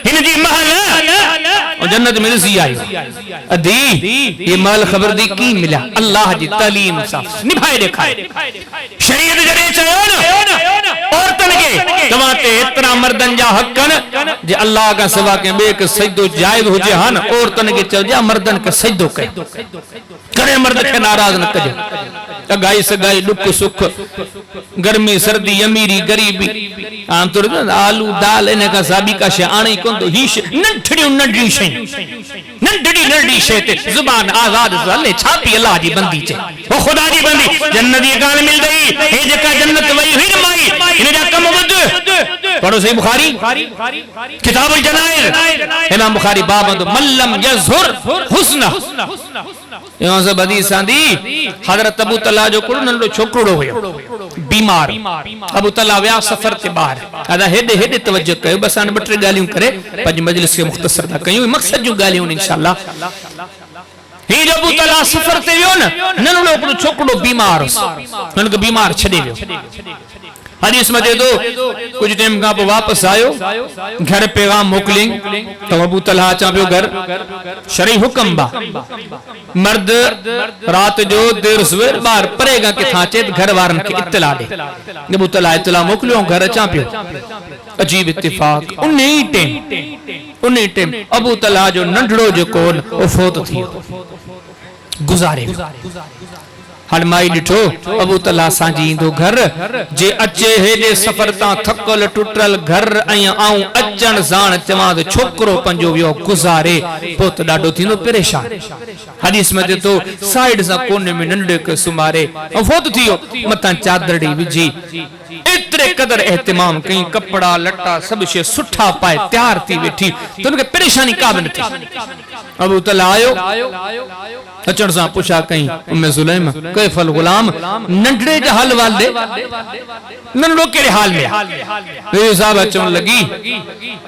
ہن جی محل اور جنت میں اڈسی آئیو ادھی یہ محل خبر دی کی ملا اللہ جی تعلیم نبھائے دکھائے شریعت جڑے چاہو نا عورتن کے تماتے اتنا مردن جا حقن جے اللہ کا سوا کے بے کے سجدو جائز ہو جہان عورتن کے چل جا مردن کے سجدو کرے مرد کے ناراض نہ کجے اگائی سگائی لک سکھ گرمی سردی امیری غریبی عام طور پر آلو دال انہیں کا ثابی کا شیعانی کن تو ہیش ننڈی شیطے زبان آزاد اللہ چھاپی اللہ جی بندی چے وہ خدا جی بندی جنت یہ کان مل گئی ہے جکا جنت وہی ہوئی نمائی انہیں جا کم عبد پڑھو صحیح بخاری کتاب الجنائر امام بخاری بابند من لم یظہر حسنہ یہاں سے حدیث آندی حضرت ابو طلحہ جو کڑو ننڈو چھوکڑو ہوئے بیمار ابو طلحہ ویا سفر تے باہر ادا ہیڈے توجہ کہو بس آن بٹر گالیوں کرے پنج مجلس کے مختصر تھا کہیں مقصد جو گالیوں انشاءاللہ ہی جو ابو طلحہ سفر تے ویو نا ننڈو کڑو چھوکڑو بیمار ننڈو بیمار چھڑے ویو حدیث میں دے دو کچھ ٹیم کہاں پہ واپس آئیو گھر پیغام موکلیں تو ابو طلحہ چاہیو گھر شرعی حکم با مرد رات جو دیر سویر بار پرے گا کہ تھا چیت گھر وارن کی اطلاع دے ابو طلحہ اطلاع موکلیوں گھر چاہیو عجیب اتفاق انہی ٹیم ابو طلحہ جو ننڈڑو جو کون وہ فوت تھی گزارے ہڑمائی ڈٹھو ابو طلحہ سانجی دو گھر جے اچے ہے جے سفر تاں تھکل ٹوٹل گھر ایاں آؤں اچن زان چواد چھوکرو پنجو ویو گزارے پوت ڈاڈو تھی نو پریشان حدیث میں دے تو سائیڈ سا کونے میں ننڈے کے سمارے اور فوت تھیو متان چادرڑی وجی اترے قدر احتمام کہیں کپڑا لٹا سب شے سٹھا پائے تیار تھی بیٹھی تو ان کے پریشانی کابن تھی ابو طلحہ آئیو اچھڑ سا پوچھا کہیں ام سلیم کیف الغلام ننڈڑے جا حال والدے ننڈو کے حال میں یہ صاحب اچھون لگی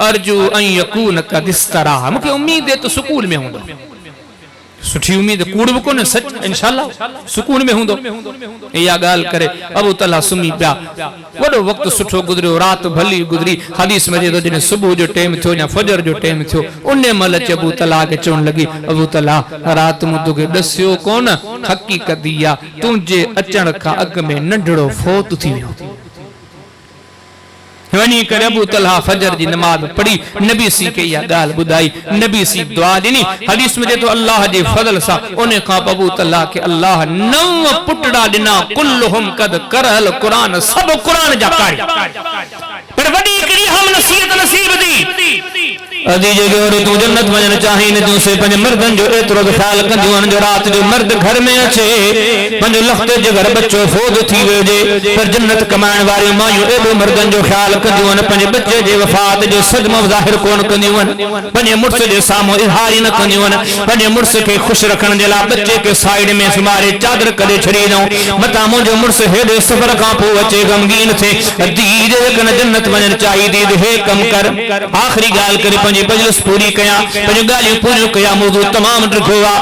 ارجو ان یکون کا دستراہ مکہ امید ہے تو سکول میں ہوں دو سٹھی امید کوڑ بکو نے سچ انشاءاللہ سکون میں ہوں دو یا گال کرے ابو طلحہ سمی پیا وڈو وقت سٹھو گزرے رات بھلی گزری حدیث میں دے جنہیں صبح جو ٹیم تھو یا فجر جو ٹیم تھو انہیں ملچ ابو طلحہ کے چون لگی ابو طلحہ رات مدو کے دسیو کون حقیقت دیا تجھے اچن کا اگ میں ننڈڑو فوت تھی ونی کر ابو طلحہ فجر جی نماز پڑھی نبی سی کے یا گال بدائی نبی سی دعا دینی حدیث میں دے تو اللہ جی فضل سا انہیں خواب ابو طلحہ کہ اللہ نو پٹڑا دینا کلہم قد کرل قرآن سب قرآن جا کاری پر وڈی کری ہم نصیحت نصیب دی ادیجے گور تو جنت وجن چاہین جو سے پنج مردن جو اترو خیال کندیون جو رات جو مرد گھر میں اچھے پنج لخت جگر بچو فوت تھی ویجے پر جنت کمائن واری مایو ایدو مردن جو خیال کندیون پنج بچے جے وفات جو صدم ظاہر کون کندیون پنج مرس جے سامو اظہاری نہ کندیون پنج مرس کے خوش رکھن جلا بچے کے سائیڈ میں سمارے چادر کدے چھڑی نو متامو جو مرس ہیڈے سفر کانپو اچے غمگین تھے ادیجے کن جنت وجن چاہی دید ہے کم کر آخری گال کری پنج بجلس پوری کیا پنج گالی پوری کیا موضوع تمام رکھوا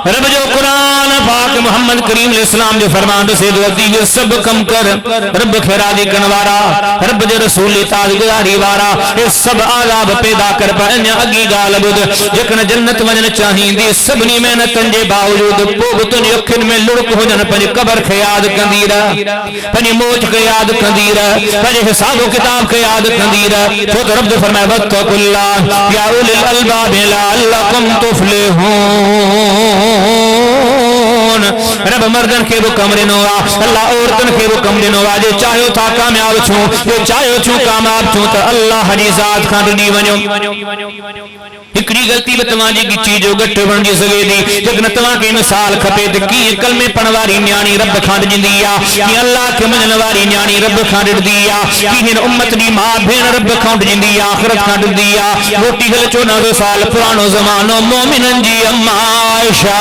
رب جو قرآن پاک محمد کریم علیہ السلام جو فرمان سے دو عزیز سب کم کر رب خیرادی کنوارا رب جو رسول تاج گزاری وارا اس سب عذاب پیدا کر پہنیا اگی گال بود جکن جنت وجن چاہین دی سبنی محنتن جے باوجود پوگتن یکن میں لڑک ہو جن پنج قبر خیاد کندیرہ پنج موچ خیاد کندیرہ پنج حساب و کتاب خیاد کندیرہ تو رب جو فرمائے وَاتَّقُوا اللَّهَ یا اولی الالباب لعلکم تفلحون تفلحون رب مردن کے حکم ڈنوا اللہ عورتن کے حکم ڈنوا جے چاہیو تھا کامیاب چھو جے چاہیو چھو کامیاب چھو تو اللہ جی ذات کھان ڈی ونجو ہکڑی غلطی به تواں جی گچی جو گھٹ بڻجي سگهي ٿي جيڪڏهن توهان کي مثال کپي ته ڪيئن کلمي پڙهڻ واري نياڻي رب کان ڏيندي آ ڪيئن الله کي مڃڻ واري نياڻي رب کان ڏيندي آ ڪيئن امت جي ماء ڀيڻ رب کان ڏيندي آ آخرت کان ڏيندي آ روٽي هل 1400 سال پراڻو زمانو مومنن جي اما عائشہ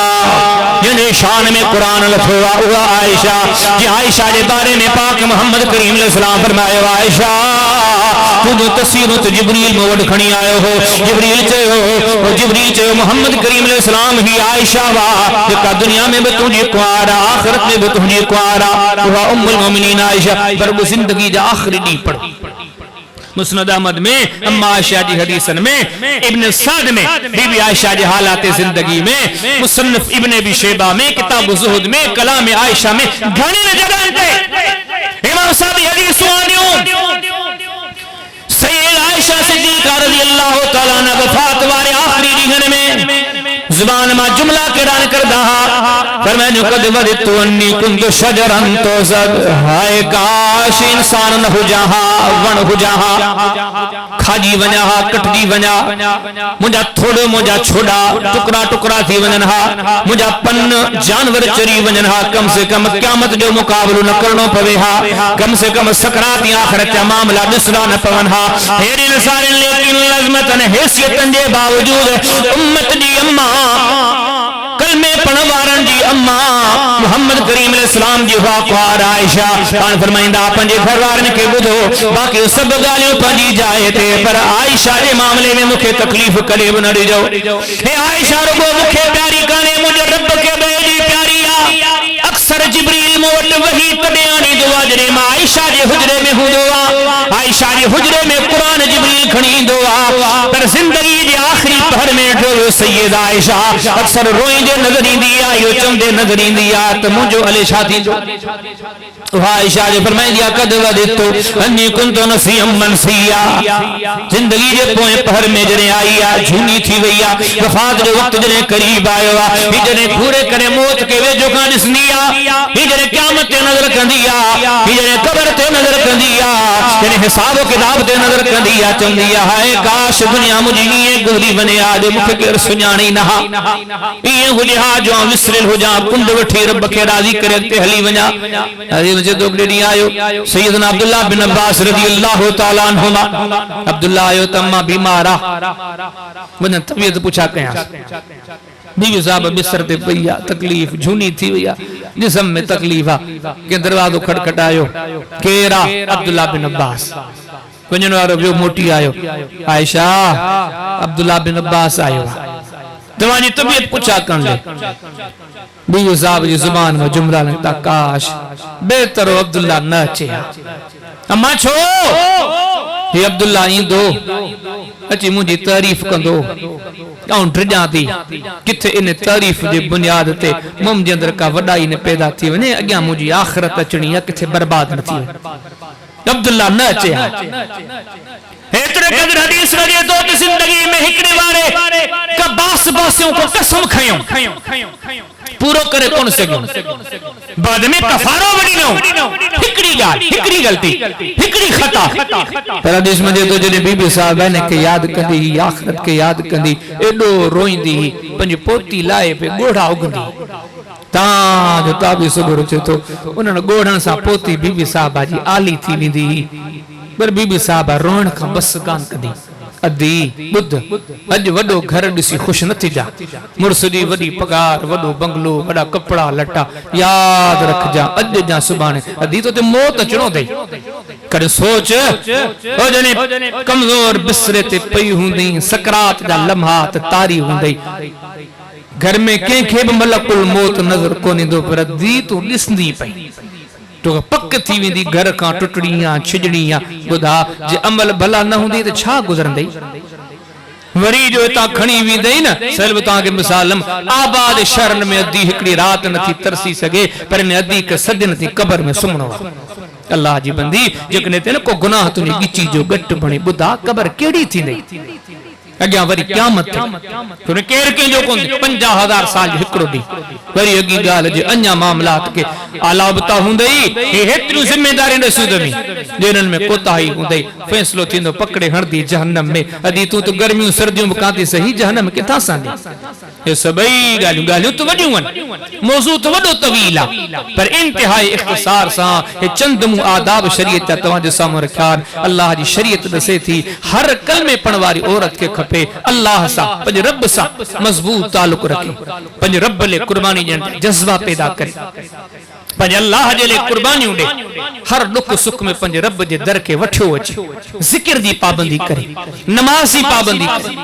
جن شان میں قرآن لکھو اها عائشہ جي عائشہ جي بارے میں پاک محمد کریم علیہ السلام فرمايو عائشہ تو تصویر تو جبریل موڈ کھنی آیو ہو جبریل چيو محمد کریم علیہ السلام ہی عائشہ وا جيڪا دنیا میں به تنهنجي ڪوار آخرت میں به تنهنجي ڪوار اها ام المؤمنین عائشہ پر وہ زندگی جا آخری ڏينهن پڙ مسند احمد میں اما عائشہ جی حدیثن میں ابن سعد میں بی بی عائشہ جی حالات زندگی میں مصنف ابن ابی شیبہ میں کتاب الزہد میں کلام عائشہ میں گھنی جگہ تے امام صاحب حدیث سنانیوں سید عائشہ صدیقہ رضی اللہ تعالیٰ عنہ وفات والے آخری ڈیہن میں زبان ما جملہ کردان کردہ فرمائنو قد ودتو انی کند شجرن تو زد ہائے کاش انسان نہ ہو جہاں ون ہو جہاں کھاجی ونیا کٹجی ونیا مجھا تھوڑو مجھا چھوڑا ٹکڑا ٹکڑا تھی وننہا مجھا پن جانور چری وننہا کم سے کم قیامت جو مقابلو نہ کرنو پویہا کم سے کم سکراتی آخرت یا معاملہ نسرا نہ پونہا ہیری نسارن لیکن لازمتن حیثیتن جے باوجود امت دی اماں کلمے پڑھوارن جی اماں محمد کریم علیہ السلام جی واقعار عائشہ پان فرمائندہ پنجے گھر وارن کے بدھو باقی سب گالیوں پنجی جائے تھے پر عائشہ کے معاملے میں مکھے تکلیف قریب نہ ڈیجو اے عائشہ رگو مکھے پیاری کانے مجھے رب کے بیجی پیاری اکثر جبریل موٹ وہی کڑیانی دعا جرے ماں عائشہ جے حجرے میں ہو دعا عائشہ جے حجرے میں قرآن جبریل کھنی دعا پر زندگی جے آخری پہر میں جو سید عائشہ اکثر روئیں جو نظریں دیا یو چمدے نظریں دیا تو مجھو علی شاہدی جو عائشہ جو فرمائیں دیا قد ودتو انی کنتو نسیم منسیا زندگی جے پوئیں پہر میں جنے آئی جھونی تھی ویا وفات جو وقت جنے قریب آئے ہی جنے پورے کرے موت کے وے جو کان اسنیا ہی جنے قیامت تے نظر کندیا ہی جنے قبر تے نظر کندیا جنے حساب و کتاب تے نظر کندیا چندیا ہے کاش دنیا مجھے یہ گزری بنے آج مفکر سنیانی نہا یہ ہو جہاں جو وسرل ہو جہاں کند وٹھی رب کے راضی کرتے حلی ونیا حضرت مجھے دو گڑی آئیو سیدنا عبداللہ بن عباس رضی اللہ تعالیٰ عنہما عبداللہ آئیو تمہا بیمارا مجھے طبیعت پوچھا کہیں بیوی صاحب بسر تے پیا تکلیف جھونی تھی ویا جسم میں تکلیفہ کہ دروازو کھڑکھٹ آئیو کیرا عبداللہ بن عباس ونجن وارو جو موٹی آئیو عائشہ عبداللہ بن عباس آئیو تمہاری طبیعت پوچھا کر لے بیوی صاحب جی زبان میں جملہ لگتا کاش بہتر ہو عبداللہ نہ چاہیا اما چھو یہ عبداللہ این دو اچھی مجھے تعریف کن دو کون ڈرجاں تھی کتھے انہیں تعریف جے بنیاد تے مم جندر کا وڈائی نے پیدا تھی ونہیں اگیاں مجھے آخرت اچھنی ہے کتھے برباد نہ تھی عبداللہ نہ چاہیا ایترے قدر حدیث رجے تو کہ زندگی میں ہکڑے وارے کا باس باسیوں کو قسم کھائیوں پورو کرے کون سے گئوں بعد میں کفاروں بڑی نہ ہوں ہکڑی گال ہکڑی غلطی ہکڑی خطا پر حدیث میں دے تو جنہیں بی بی صاحب نے کہ یاد کندی آخرت کے یاد کندی ایڈو روئیں دی پنج پوتی لائے پہ گوڑا اگندی تاں جو تابی صبر چھے تو انہوں نے گوڑھن سا پوتی بی بی صاحب جی آلی تھی ویندی پر بی بی صاحب رون کا بس گان کدی ادھی بدھ اج وڈو گھر ڈسی خوش نہ تھی جا مرسدی وڈی پگار وڈو بنگلو وڈا کپڑا لٹا یاد رکھ جا اج جا سبانے ادھی تو تے موت چنو دے کر سوچ او جنے کمزور بسرے تے پئی ہوندی سکرات جا لمحات تاری ہوندی گھر میں کہیں کھیب ملک الموت نظر کونی دو پر ادھی تو لسنی پئی تو پک تھی ویندی گھر کان ٹٹڑیاں چھجڑیاں بدھا جے عمل بھلا نہ ہوندی تے چھا گزرن دی وری جو اتا کھنی ویندی نا سلبتاں کے مثالم آباد شرن میں ادھی ہکڑی رات نہ تھی ترسی سگے پر نے ادھی کے صدن تھی قبر میں سمنو اللہ جی بندی جکنے تے نا کو گناہ تو نے گچی جو گٹ بنے بدھا قبر کیڑی تھی نہیں اگیا وری قیامت تو نے کیر کے جو کون 50,000 سال ہکڑو دی وری اگی گال جے انیا معاملات کے علاوہ ہوندئی اے ہتری ذمہ داری رسول میں جنن میں کوتاہی ہوندئی فیصلو تھیندو پکڑے ہن دی جہنم میں ادی تو گرمیوں سردیوں مکاتی صحیح جہنم کے تھا سان دی یہ سبئی گالیوں تو وڈیوں موضوع تو وڈو طویل پر انتہائی اختصار سا یہ چند آداب شریعت توجہ سامنے رکھان اللہ دی شریعت دسے تھی ہر کلمے پڑھواری عورت کے کھپے اللہ سا پنج رب سا مضبوط تعلق رکھے پنج رب لے قربانی جذبہ پیدا کرے پنج اللہ جے لے قربانی اڑے ہر دکھ سکھ میں پنج رب جے در کے وٹھو اچے ذکر دی پابندی کرے نماز دی پابندی کرے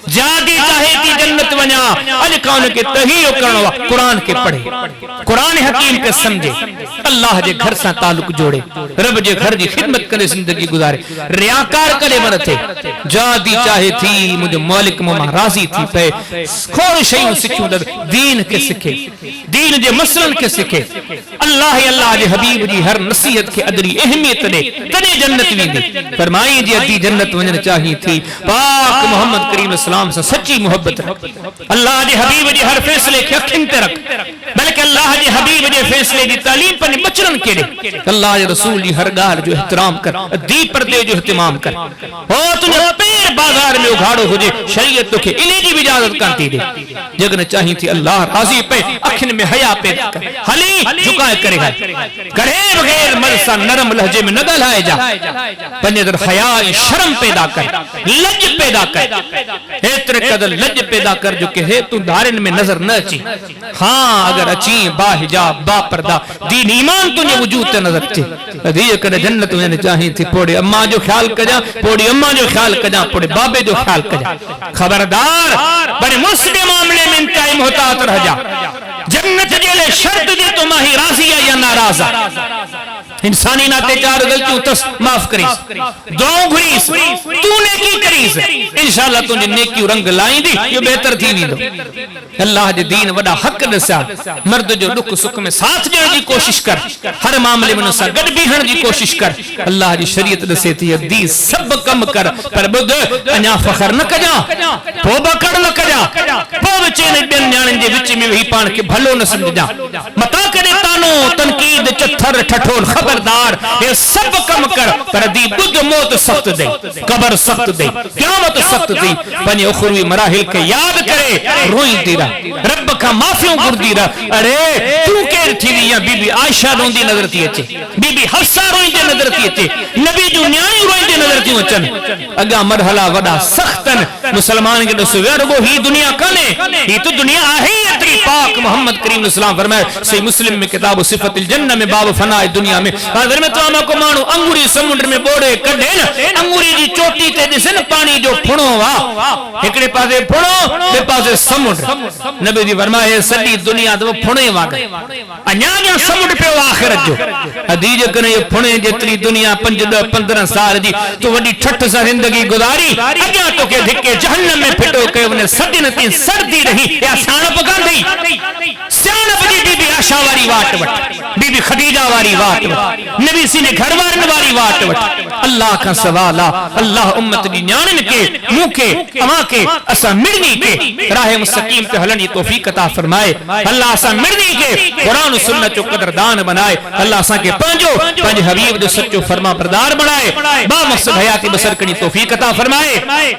جاگی چاہے دی جنت ونیا اج کون کے تہیو کرنوا قرآن کے پڑھے قرآن حکیم کے سمجھے اللہ جے گھر سا تعلق جوڑے رب جے گھر دی خدمت کرے زندگی گزارے ریاکار کرے مرتے جاگی چاہے تھی مجھے مالک مما راضی تھی پہ کھور شیوں سکھوں در دین کے سکھے دین جے مسلن کے سکھے اللہ جے حبیب جی ہر نصیحت کے ادری اہمیت دے تنے جنت میں دے فرمائی جی ادی جنت ونجن چاہی تھی پاک محمد کریم اسلام سے سچی محبت رکھ اللہ جے حبیب جی ہر فیصلے کے اکھن تے رکھ بلکہ اللہ جے حبیب جے فیصلے دی تعلیم پر بچرن کے دے اللہ جے رسول جی ہر گال جو احترام کر دی پردے جو اہتمام کر او تجھے پیر بازار میں اگھاڑو ہو جے شریعت تو کے انہیں جی اجازت کرتی دے جگن چاہی تھی اللہ راضی پہ اکھن میں حیا پیدا کر حلی جھکائے کرے گا کرے بغیر مرسا نرم لہجے میں نگل آئے جا پنجے در حیا شرم پیدا کر لج پیدا کر اتر قدر لج پیدا کر جو کہ ہے تو دارن میں نظر نہ اچھی ہاں اگر اچھی با حجاب با پردہ دین ایمان تجھے وجود تے نظر تھی دیئے کر جنت میں چاہی تھی پوڑی اماں جو خیال کجا پوڑی اماں جو خیال کجا پوڑی بابے جو خیال کجا خبردار بڑے مسلم معاملے میں انتہائی محتاط رہ جا جنت جیلے شرط دی تو ماہی راضی ہے یا ناراض انسانی ناتے چار غلطیوں تس معاف کریس دعاوں گھریس تو نیکی کریس انشاءاللہ تجھے نیکی رنگ لائیں دی یہ بہتر تھی بھی دو اللہ جے دین وڈا حق دسیا مرد جو دکھ سکھ میں ساتھ جڑ جی کوشش کر ہر معاملے میں نسا گڑ بھی ہن جی کوشش کر اللہ جی شریعت دسے تھی دی سب کم کر پر بدھ انیا فخر نہ کجا پو بکڑ نہ کجا پو بچے نے بین نیانن جے وچ میں وہی پان کے بھلو نہ سمجھا متا کرے تانو تنقید چتھر ٹھٹھول خبردار یہ سب کم کر پر دی بدھ موت سخت دے قبر سخت دے قیامت سخت دے پنی اخروی مراحل کے یاد کرے روئی دیرا رب کا معافیوں گر دیرا ارے تو کیر تھی ویا بی بی عائشہ رون دی نظر تھی اچے بی بی حفصہ روئی دی نظر تھی اچے نبی جو نیانی روئی دی نظر تھی اچن اگا مرحلہ وڈا سختن مسلمان کے دسو ویرگو ہی دنیا کنے ہی تو دنیا آہی اتری پاک محمد کریم اسلام فرمائے صحیح مسلم میں کتاب صفت الجنہ میں باب فناء دنیا میں حاضر میں تو آمہ کو مانو انگوری سمندر میں بوڑے کڑے نا انگوری جی چوٹی تے جسے نا پانی جو پھنو وا ایکڑے پاسے پھنو بے پاسے سمندر نبی دی فرمائے سڑی دنیا دو پھنے واگئے انیا سمندر پہ آخرت جو حدیج کنے یہ پھنے جتری دنیا 15 سال جی تو وڈی ٹھٹ سا زندگی گزاری اگیا تو کہ دھکے جہنم میں پھٹو کہ انہیں سڑی نتی سردی رہی یا سانپ گا دی سانپ جی بی بی عائشہ واری واٹ وٹ بی بی خدیجہ واری واٹ وٹ نبی سی نے گھر وارن واری واٹ وٹ اللہ کا سوالا اللہ امت دی نیانن کے منہ کے اما کے اسا مرنی کے راہ مستقیم پہ حلنی توفیق عطا فرمائے اللہ اسا مرنی کے قرآن و سنت جو قدردان بنائے اللہ اسا کے پنج حبیب جو سچو فرما بردار بنائے با مقصد حیاتی بسر کنی توفیق عطا فرمائے